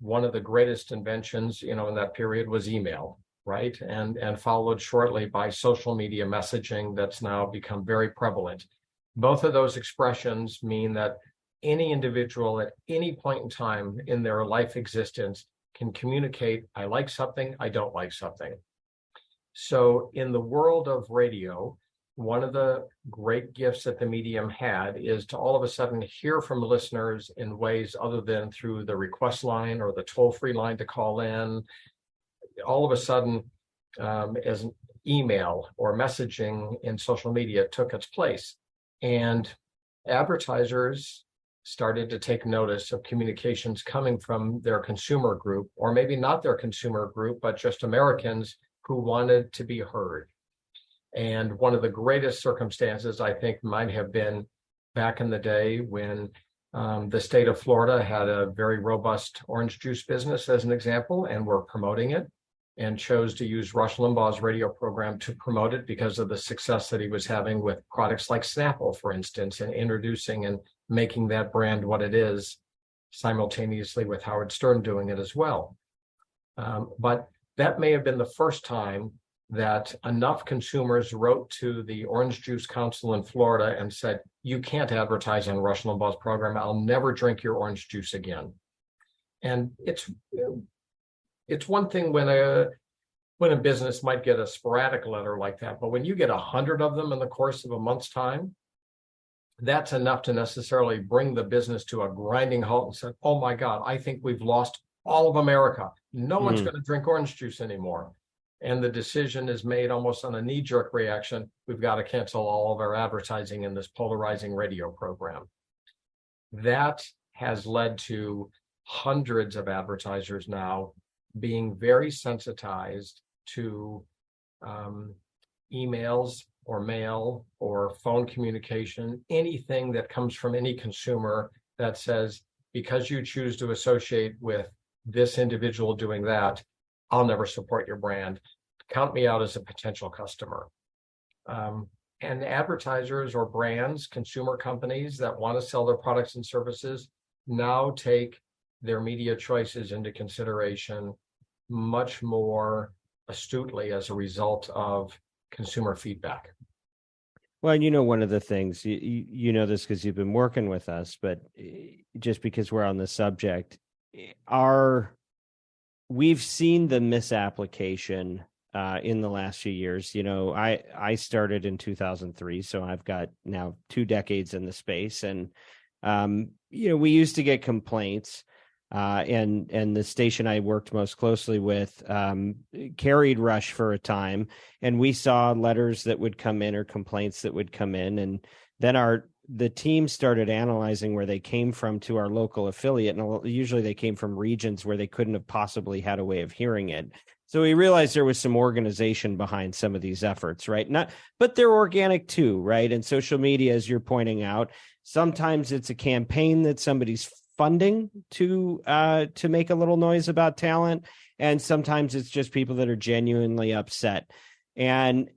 One of the greatest inventions, in that period was email, right? And followed shortly by social media messaging that's now become very prevalent. Both of those expressions mean that any individual at any point in time in their life existence can communicate, I like something, I don't like something. So in the world of radio, one of the great gifts that the medium had is to all of a sudden hear from listeners in ways other than through the request line or the toll-free line to call in. All of a sudden, as an email or messaging in social media took its place. And advertisers started to take notice of communications coming from their consumer group, or maybe not their consumer group, but just Americans who wanted to be heard. And one of the greatest circumstances, I think, might have been back in the day when the state of Florida had a very robust orange juice business, as an example, and were promoting it, and chose to use Rush Limbaugh's radio program to promote it because of the success that he was having with products like Snapple, for instance, and introducing and making that brand what it is, simultaneously with Howard Stern doing it as well. But that may have been the first time that enough consumers wrote to the Orange Juice Council in Florida and said, you can't advertise on Rush Limbaugh's program. I'll never drink your orange juice again. And it's one thing when a business might get a sporadic letter like that, but when you get 100 of them in the course of a month's time, that's enough to necessarily bring the business to a grinding halt and say, oh my God, I think we've lost all of America. No one's going to drink orange juice anymore. And the decision is made almost on a knee-jerk reaction. We've got to cancel all of our advertising in this polarizing radio program. That has led to hundreds of advertisers now being very sensitized to emails or mail or phone communication, anything that comes from any consumer that says, because you choose to associate with this individual doing that, I'll never support your brand. Count me out as a potential customer. And advertisers or brands, consumer companies that want to sell their products and services now take their media choices into consideration much more astutely as a result of consumer feedback. Well, one of the things, you know this because you've been working with us, but just because we're on the subject, we've seen the misapplication in the last few years. I started in 2003, so I've got now 2 decades in the space, and we used to get complaints, and the station I worked most closely with carried Rush for a time, and we saw letters that would come in or complaints that would come in, and then the team started analyzing where they came from to our local affiliate, and usually they came from regions where they couldn't have possibly had a way of hearing it. So we realized there was some organization behind some of these efforts, right? But they're organic too, right? And social media, as you're pointing out, sometimes it's a campaign that somebody's funding to make a little noise about talent, and sometimes it's just people that are genuinely upset. And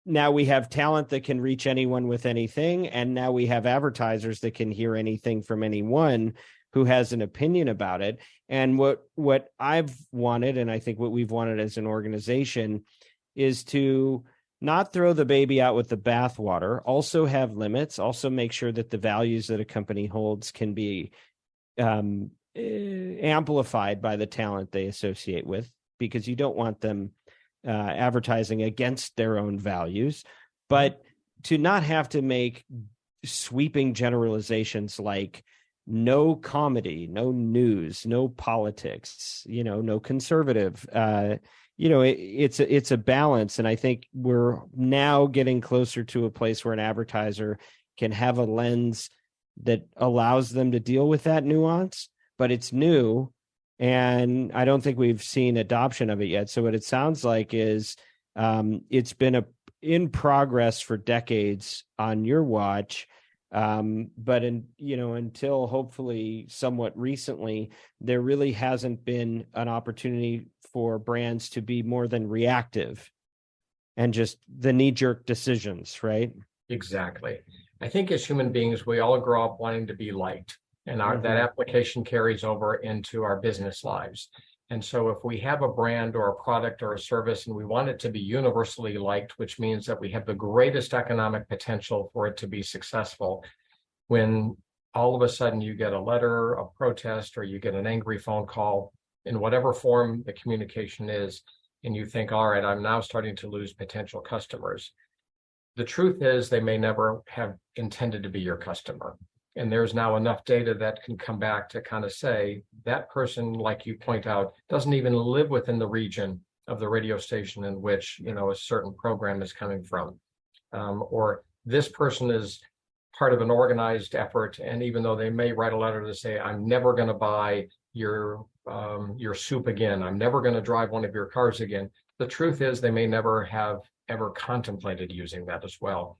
now we have talent that can reach anyone with anything, and now we have advertisers that can hear anything from anyone who has an opinion about it. And what I've wanted, and I think what we've wanted as an organization, is to not throw the baby out with the bathwater, also have limits, also make sure that the values that a company holds can be amplified by the talent they associate with, because you don't want them advertising against their own values, but to not have to make sweeping generalizations like no comedy, no news, no politics, no conservative. It's a balance. And I think we're now getting closer to a place where an advertiser can have a lens that allows them to deal with that nuance, but it's new. And I don't think we've seen adoption of it yet. So what it sounds like is it's been in progress for decades on your watch. But until hopefully somewhat recently, there really hasn't been an opportunity for brands to be more than reactive and just the knee-jerk decisions, right? Exactly. I think as human beings, we all grow up wanting to be liked. and that application carries over into our business lives. And so if we have a brand or a product or a service and we want it to be universally liked, which means that we have the greatest economic potential for it to be successful, when all of a sudden you get a letter of protest or you get an angry phone call in whatever form the communication is, and you think, all right, I'm now starting to lose potential customers. The truth is they may never have intended to be your customer. And there's now enough data that can come back to kind of say that person, like you point out, doesn't even live within the region of the radio station in which, a certain program is coming from. Or this person is part of an organized effort. And even though they may write a letter to say, I'm never going to buy your soup again, I'm never going to drive one of your cars again, the truth is they may never have ever contemplated using that as well.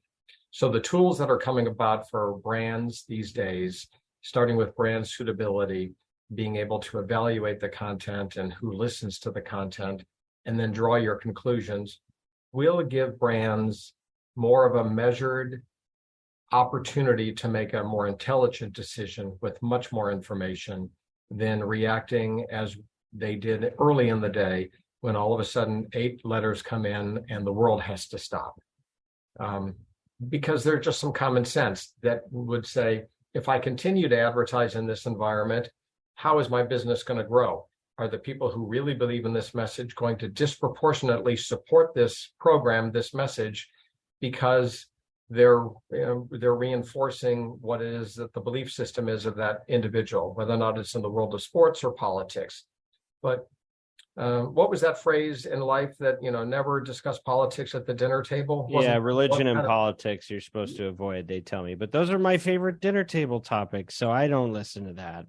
So the tools that are coming about for brands these days, starting with brand suitability, being able to evaluate the content and who listens to the content, and then draw your conclusions, will give brands more of a measured opportunity to make a more intelligent decision with much more information than reacting as they did early in the day when all of a sudden 8 letters come in and the world has to stop. Because there's just some common sense that would say, if I continue to advertise in this environment, how is my business going to grow? Are the people who really believe in this message going to disproportionately support this program, this message, because they're reinforcing what it is that the belief system is of that individual, whether or not it's in the world of sports or politics. But what was that phrase in life that, never discuss politics at the dinner table? Religion and politics you're supposed to avoid, they tell me. But those are my favorite dinner table topics, so I don't listen to that.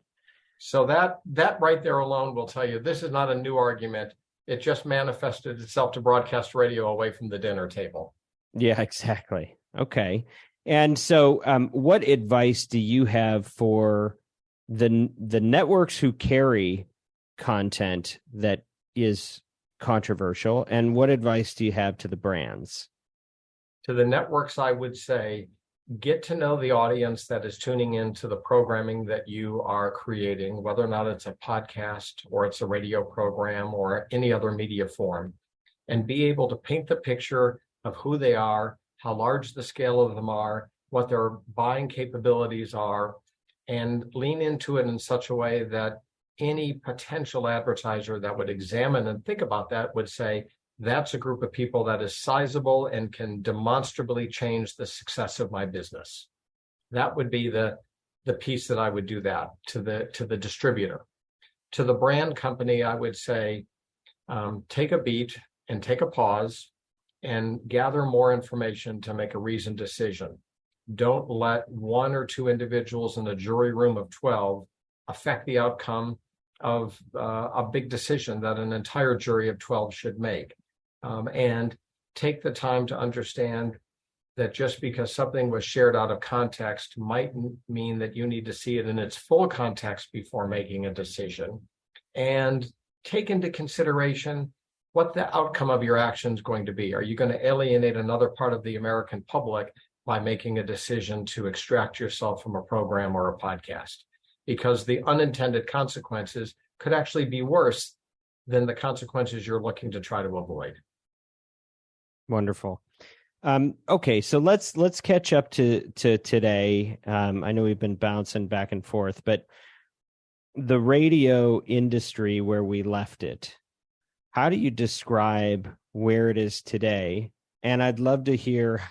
So that right there alone will tell you this is not a new argument. It just manifested itself to broadcast radio away from the dinner table. Yeah, exactly. Okay. And so what advice do you have for the networks who carry content that is controversial, and what advice do you have to the brands? To the networks, I would say, get to know the audience that is tuning into the programming that you are creating, whether or not it's a podcast or it's a radio program or any other media form, and be able to paint the picture of who they are, how large the scale of them are, what their buying capabilities are, and lean into it in such a way that any potential advertiser that would examine and think about that would say, that's a group of people that is sizable and can demonstrably change the success of my business. That would be the piece that I would do that to the distributor. To the brand company, I would say, take a beat and take a pause and gather more information to make a reasoned decision. Don't let 1 or 2 individuals in a jury room of 12 affect the outcome of a big decision that an entire jury of 12 should make. And take the time to understand that just because something was shared out of context might mean that you need to see it in its full context before making a decision. And take into consideration what the outcome of your action is going to be. Are you going to alienate another part of the American public by making a decision to extract yourself from a program or a podcast? Because the unintended consequences could actually be worse than the consequences you're looking to try to avoid. Wonderful. Okay, so let's catch up to today. I know we've been bouncing back and forth, but the radio industry where we left it, how do you describe where it is today? And I'd love to hear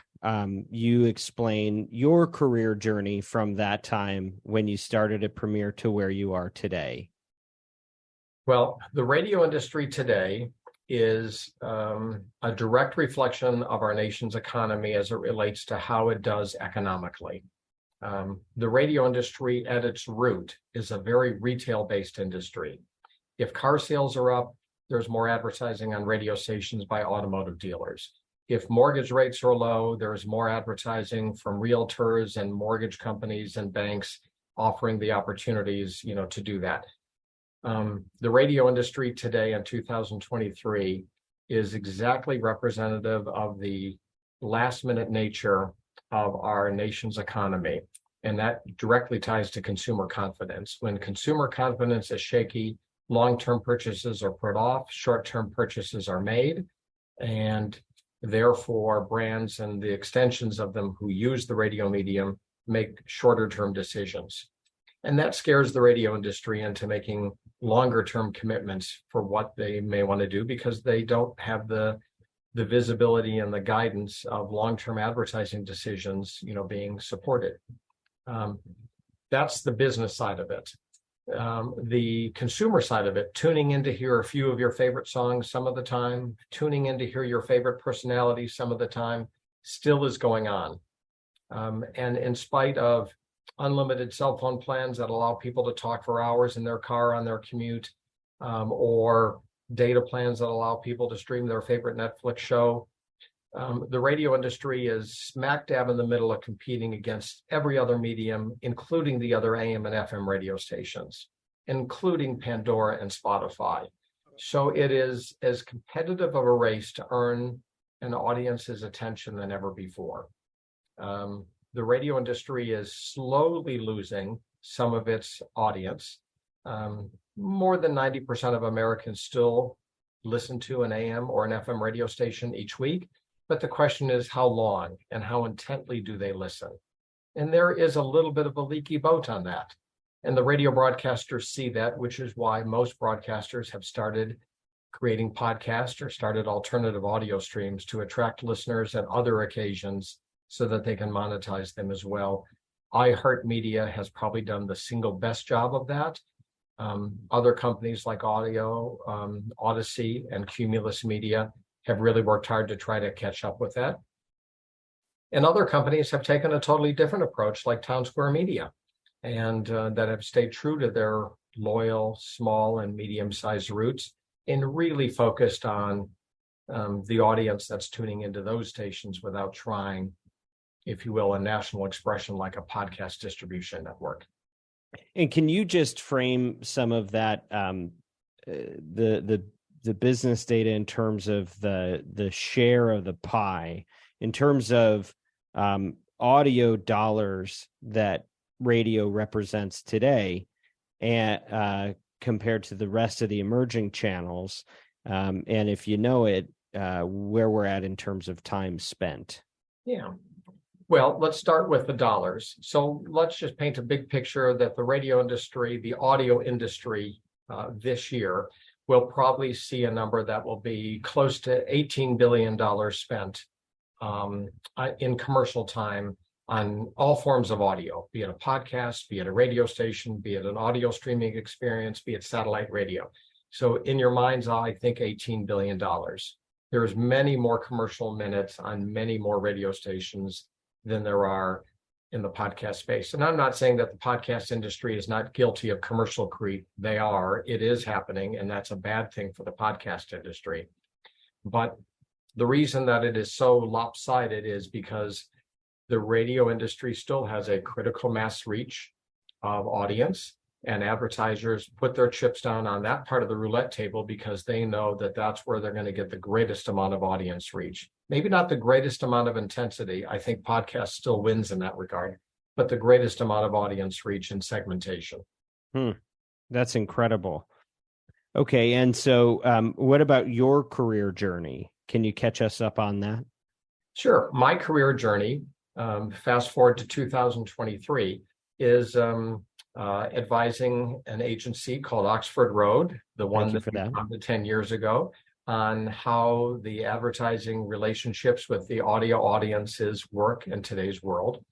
you explain your career journey from that time when you started at Premier to where you are today. Well, the radio industry today is a direct reflection of our nation's economy as it relates to how it does economically. The radio industry at its root is a very retail-based industry. If car sales are up, there's more advertising on radio stations by automotive dealers. If mortgage rates are low, there's more advertising from realtors and mortgage companies and banks offering the opportunities, to do that. The radio industry today in 2023 is exactly representative of the last minute nature of our nation's economy. And that directly ties to consumer confidence. When consumer confidence is shaky, long-term purchases are put off, short-term purchases are made, and therefore brands and the extensions of them who use the radio medium make shorter-term decisions. And that scares the radio industry into making longer-term commitments for what they may want to do because they don't have the visibility and the guidance of long-term advertising decisions, being supported. That's the business side of it. The consumer side of it, tuning in to hear a few of your favorite songs some of the time, tuning in to hear your favorite personality some of the time, still is going on. And in spite of unlimited cell phone plans that allow people to talk for hours in their car on their commute, or data plans that allow people to stream their favorite Netflix show, the radio industry is smack dab in the middle of competing against every other medium, including the other AM and FM radio stations, including Pandora and Spotify. So it is as competitive of a race to earn an audience's attention than ever before. The radio industry is slowly losing some of its audience. More than 90% of Americans still listen to an AM or an FM radio station each week. But the question is how long and how intently do they listen? And there is a little bit of a leaky boat on that. And the radio broadcasters see that, which is why most broadcasters have started creating podcasts or started alternative audio streams to attract listeners at other occasions so that they can monetize them as well. iHeartMedia has probably done the single best job of that. Other companies like Odyssey and Cumulus Media have really worked hard to try to catch up with that. And other companies have taken a totally different approach, like Town Square Media, and that have stayed true to their loyal, small and medium-sized roots and really focused on the audience that's tuning into those stations without trying, if you will, a national expression like a podcast distribution network. And can you just frame some of that, the business data in terms of the share of the pie, in terms of audio dollars that radio represents today, and compared to the rest of the emerging channels, and if you know it, where we're at in terms of time spent? Yeah. Well, let's start with the dollars. So let's just paint a big picture that the radio industry, the audio industry this year will probably see a number that will be close to $18 billion spent in commercial time on all forms of audio, be it a podcast, be it a radio station, be it an audio streaming experience, be it satellite radio. So in your mind's eye, think $18 billion. There's many more commercial minutes on many more radio stations than there are in the podcast space. And I'm not saying that the podcast industry is not guilty of commercial creep. They are. It is happening, and that's a bad thing for the podcast industry. But the reason that it is so lopsided is because the radio industry still has a critical mass reach of audience, and advertisers put their chips down on that part of the roulette table because they know that that's where they're going to get the greatest amount of audience reach. Maybe not the greatest amount of intensity. I think podcast still wins in that regard, but the greatest amount of audience reach and segmentation. That's incredible. Okay. And so what about your career journey? Can you catch us up on that? Sure. My career journey, fast forward to 2023, is advising an agency called Oxford Road, the one that we founded 10 years ago, on how the advertising relationships with the audio audiences work in today's world.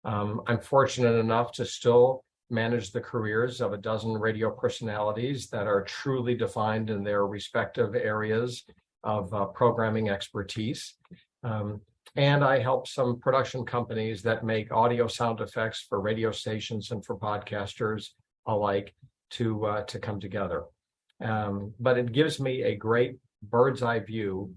I'm fortunate enough to still manage the careers of a dozen radio personalities that are truly defined in their respective areas of programming expertise. And I help some production companies that make audio sound effects for radio stations and for podcasters alike to come together. But it gives me a great bird's eye view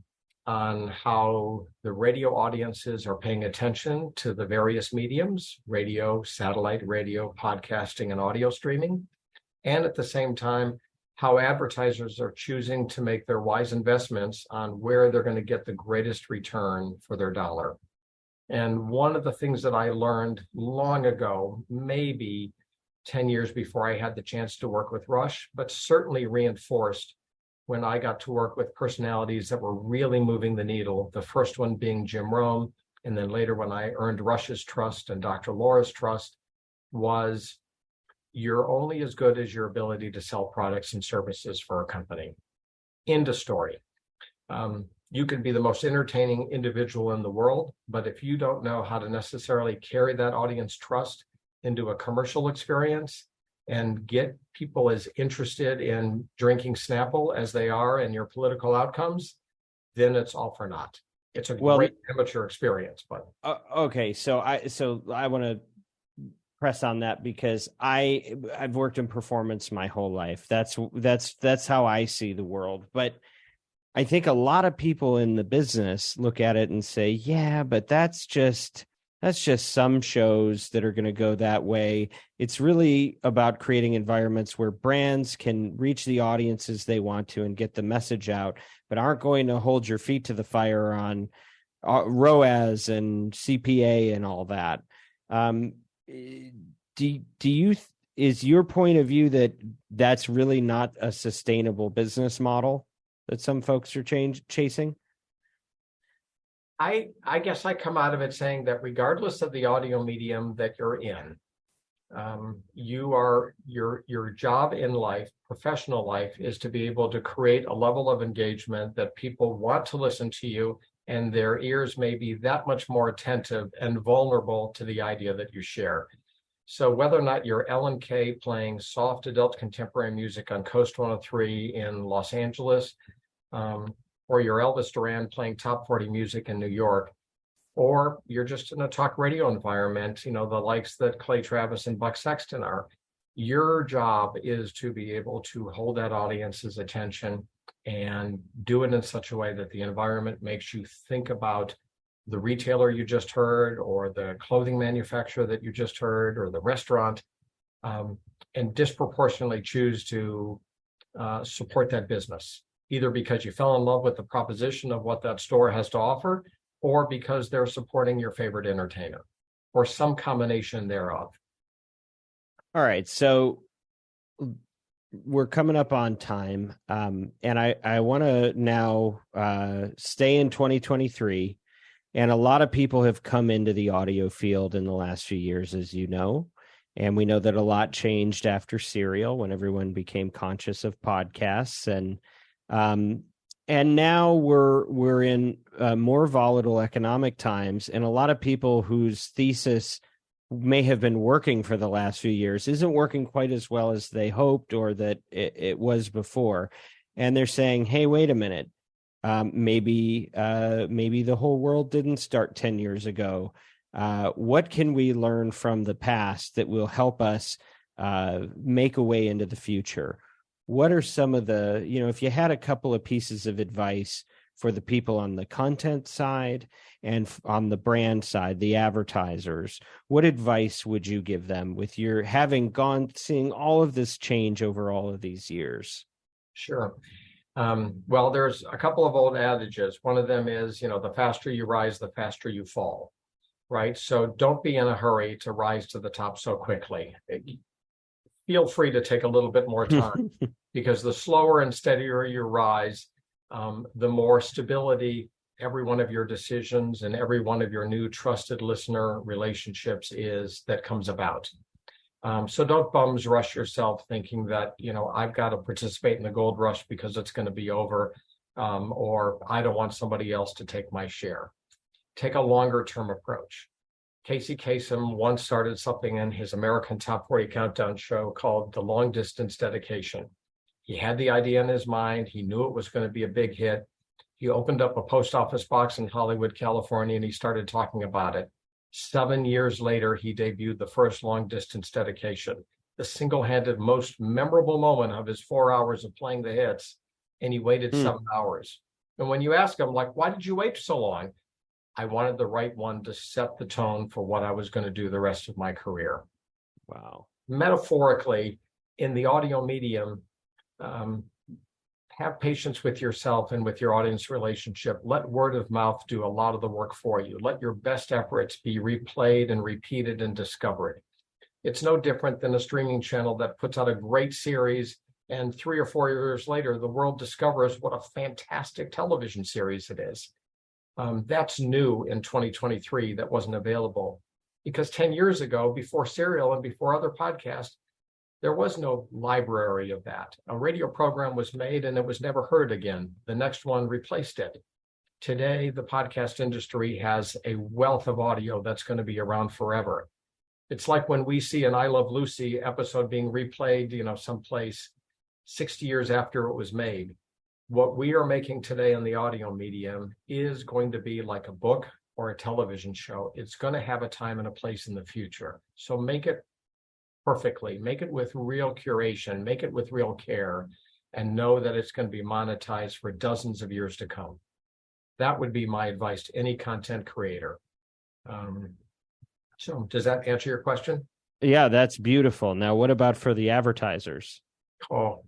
on how the radio audiences are paying attention to the various mediums, radio, satellite radio, podcasting, and audio streaming. And at the same time, how advertisers are choosing to make their wise investments on where they're going to get the greatest return for their dollar. And one of the things that I learned long ago, maybe 10 years before I had the chance to work with Rush, but certainly reinforced when I got to work with personalities that were really moving the needle, the first one being Jim Rome, and then later when I earned Rush's trust and Dr. Laura's trust, was you're only as good as your ability to sell products and services for a company. End of story. You can be the most entertaining individual in the world, but if you don't know how to necessarily carry that audience trust into a commercial experience and get people as interested in drinking Snapple as they are in your political outcomes, then it's all for naught. It's a great amateur experience, but okay. So I want to press on that because I've worked in performance my whole life. That's how I see the world. But I think a lot of people in the business look at it and say, yeah, but that's just some shows that are going to go that way. It's really about creating environments where brands can reach the audiences they want to and get the message out, but aren't going to hold your feet to the fire on ROAS and CPA and all that. Is your point of view that that's really not a sustainable business model that some folks are chasing? I guess I come out of it saying that regardless of the audio medium that you're in, your job in life, professional life, is to be able to create a level of engagement that people want to listen to you, and their ears may be that much more attentive and vulnerable to the idea that you share. So whether or not you're Ellen Kay playing soft adult contemporary music on Coast 103 in Los Angeles, or you're Elvis Duran playing top 40 music in New York, or you're just in a talk radio environment, the likes that Clay Travis and Buck Sexton are, your job is to be able to hold that audience's attention and do it in such a way that the environment makes you think about the retailer you just heard, or the clothing manufacturer that you just heard, or the restaurant, and disproportionately choose to support that business, either because you fell in love with the proposition of what that store has to offer, or because they're supporting your favorite entertainer, or some combination thereof. All right. So we're coming up on time. And I want to now stay in 2023. And a lot of people have come into the audio field in the last few years, as you know. And we know that a lot changed after Serial when everyone became conscious of podcasts. And now we're in more volatile economic times, and a lot of people whose thesis may have been working for the last few years isn't working quite as well as they hoped or that it was before. And they're saying, hey, wait a minute. Maybe the whole world didn't start 10 years ago. What can we learn from the past that will help us make a way into the future? What are some of the, if you had a couple of pieces of advice for the people on the content side and on the brand side, the advertisers, what advice would you give them with your seeing all of this change over all of these years? Sure. Well, there's a couple of old adages. One of them is, the faster you rise, the faster you fall, right? So don't be in a hurry to rise to the top so quickly. Feel free to take a little bit more time because the slower and steadier you rise, the more stability every one of your decisions and every one of your new trusted listener relationships that comes about. So don't bums rush yourself thinking that, I've got to participate in the gold rush because it's going to be over, or I don't want somebody else to take my share. Take a longer term approach. Casey Kasem once started something in his American Top 40 Countdown show called The Long Distance Dedication. He had the idea in his mind. He knew it was going to be a big hit. He opened up a post office box in Hollywood, California, and he started talking about it. 7 years later, he debuted the first long distance dedication, the single-handed most memorable moment of his 4 hours of playing the hits, and he waited 7 hours. And when you ask him, why did you wait so long? I wanted the right one to set the tone for what I was going to do the rest of my career. Wow. Metaphorically, in the audio medium, have patience with yourself and with your audience relationship. Let word of mouth do a lot of the work for you. Let your best efforts be replayed and repeated and discovered. It's no different than a streaming channel that puts out a great series, and 3 or 4 years later, the world discovers what a fantastic television series it is. That's new in 2023. That wasn't available because 10 years ago, before Serial and before other podcasts, there was no library of that. A radio program was made and it was never heard again. The next one replaced it. Today, the podcast industry has a wealth of audio that's going to be around forever. It's like when we see an I Love Lucy episode being replayed, someplace 60 years after it was made. What we are making today in the audio medium is going to be like a book or a television show. It's going to have a time and a place in the future. So make it perfectly, make it with real curation, make it with real care, and know that it's going to be monetized for dozens of years to come. That would be my advice to any content creator. So does that answer your question? Yeah, that's beautiful. Now, what about for the advertisers? Oh,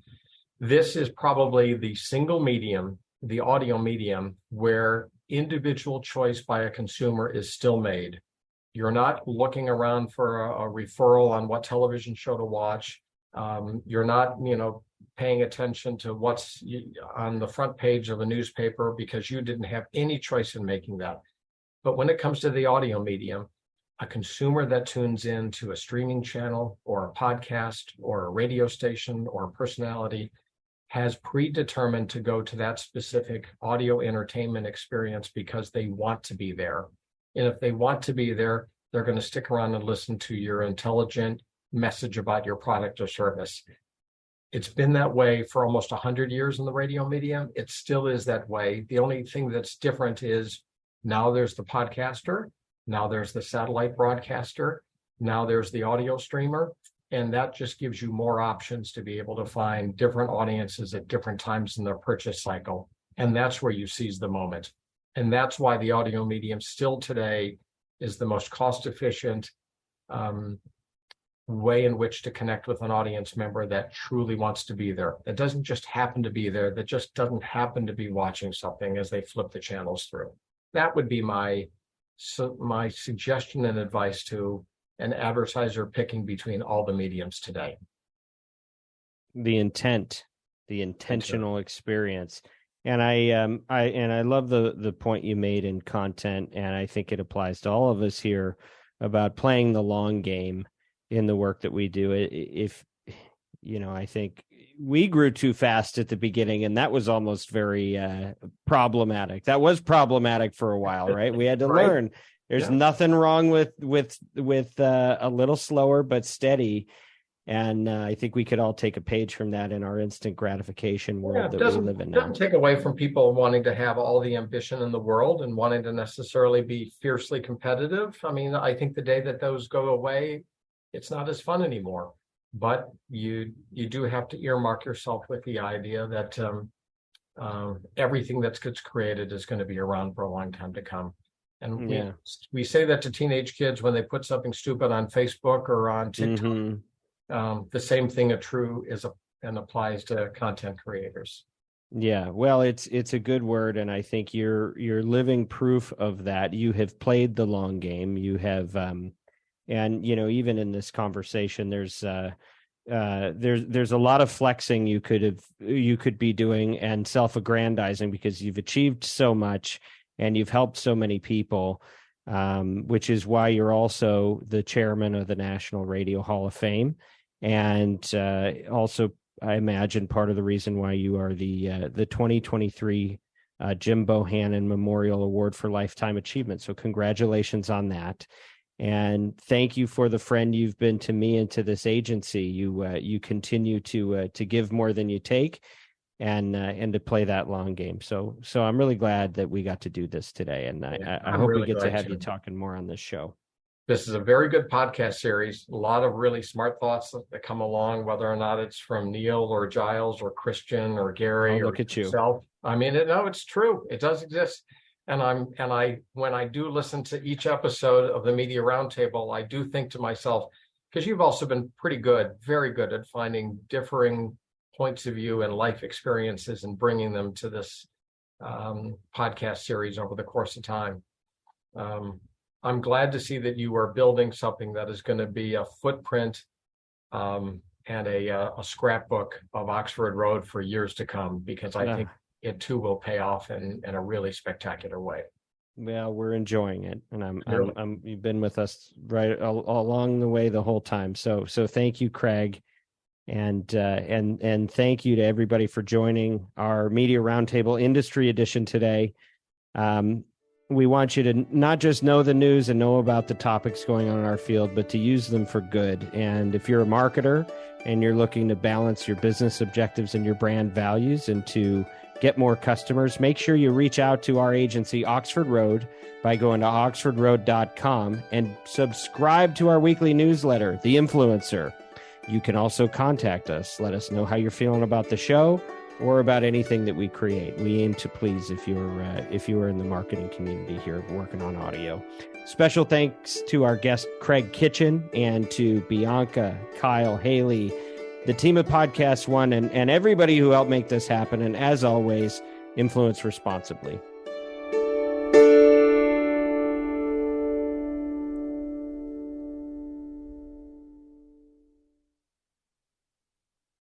this is probably the single medium, the audio medium, where individual choice by a consumer is still made. You're not looking around for a referral on what television show to watch. You're not, paying attention to what's on the front page of a newspaper because you didn't have any choice in making that. But when it comes to the audio medium, a consumer that tunes in to a streaming channel or a podcast or a radio station or a personality has predetermined to go to that specific audio entertainment experience because they want to be there. And if they want to be there, they're going to stick around and listen to your intelligent message about your product or service. It's been that way for almost 100 years in the radio medium. It still is that way. The only thing that's different is now there's the podcaster, now there's the satellite broadcaster, now there's the audio streamer, and that just gives you more options to be able to find different audiences at different times in their purchase cycle. And that's where you seize the moment. And that's why the audio medium still today is the most cost-efficient way in which to connect with an audience member that truly wants to be there. That doesn't just happen to be there, that just doesn't happen to be watching something as they flip the channels through. That would be my suggestion and advice to an advertiser picking between all the mediums today. The intentional experience. And I love the point you made in content, and I think it applies to all of us here about playing the long game in the work that we do. I think we grew too fast at the beginning, and that was almost very problematic. That was problematic for a while, right? We had to learn. There's nothing wrong with a little slower but steady. And I think we could all take a page from that in our instant gratification world that we live in now. It doesn't take away from people wanting to have all the ambition in the world and wanting to necessarily be fiercely competitive. I mean, I think the day that those go away, it's not as fun anymore. But you do have to earmark yourself with the idea that everything that gets created is going to be around for a long time to come. And we say that to teenage kids when they put something stupid on Facebook or on TikTok. Mm-hmm. The same thing and applies to content creators. Yeah, well, it's a good word, and I think you're living proof of that. You have played the long game. You have, and even in this conversation, there's a lot of flexing you could be doing and self-aggrandizing because you've achieved so much and you've helped so many people. Which is why you're also the chairman of the National Radio Hall of Fame. And also, I imagine, part of the reason why you are the 2023 Jim Bohannon Memorial Award for Lifetime Achievement. So congratulations on that. And thank you for the friend you've been to me and to this agency. You continue to give more than you take, and to play that long game. So I'm really glad that we got to do this today, and I hope we get to have you talking more on this show. This is a very good podcast series. A lot of really smart thoughts that come along, whether or not it's from Neil or Giles or Christian or Gary or yourself. I mean, it's true. It does exist. And when I do listen to each episode of the Media Roundtable, I do think to myself, because you've also been pretty good, very good at finding differing points of view and life experiences and bringing them to this podcast series over the course of time. I'm glad to see that you are building something that is going to be a footprint and a scrapbook of Oxford Road for years to come, because I think it too will pay off in a really spectacular way. Well, we're enjoying it, and you've been with us right along the way the whole time. So thank you, Kraig, and thank you to everybody for joining our Media Roundtable Industry Edition today. We want you to not just know the news and know about the topics going on in our field, but to use them for good. And if you're a marketer and you're looking to balance your business objectives and your brand values and to get more customers, make sure you reach out to our agency, Oxford Road, by going to oxfordroad.com and subscribe to our weekly newsletter, The Influencer. You can also contact us. Let us know how you're feeling about the show or about anything that we create. We aim to please if you're in the marketing community here working on audio. Special thanks to our guest, Kraig Kitchen, and to Bianca, Kyle, Haley, the team at Podcast One, and everybody who helped make this happen. And as always, influence responsibly.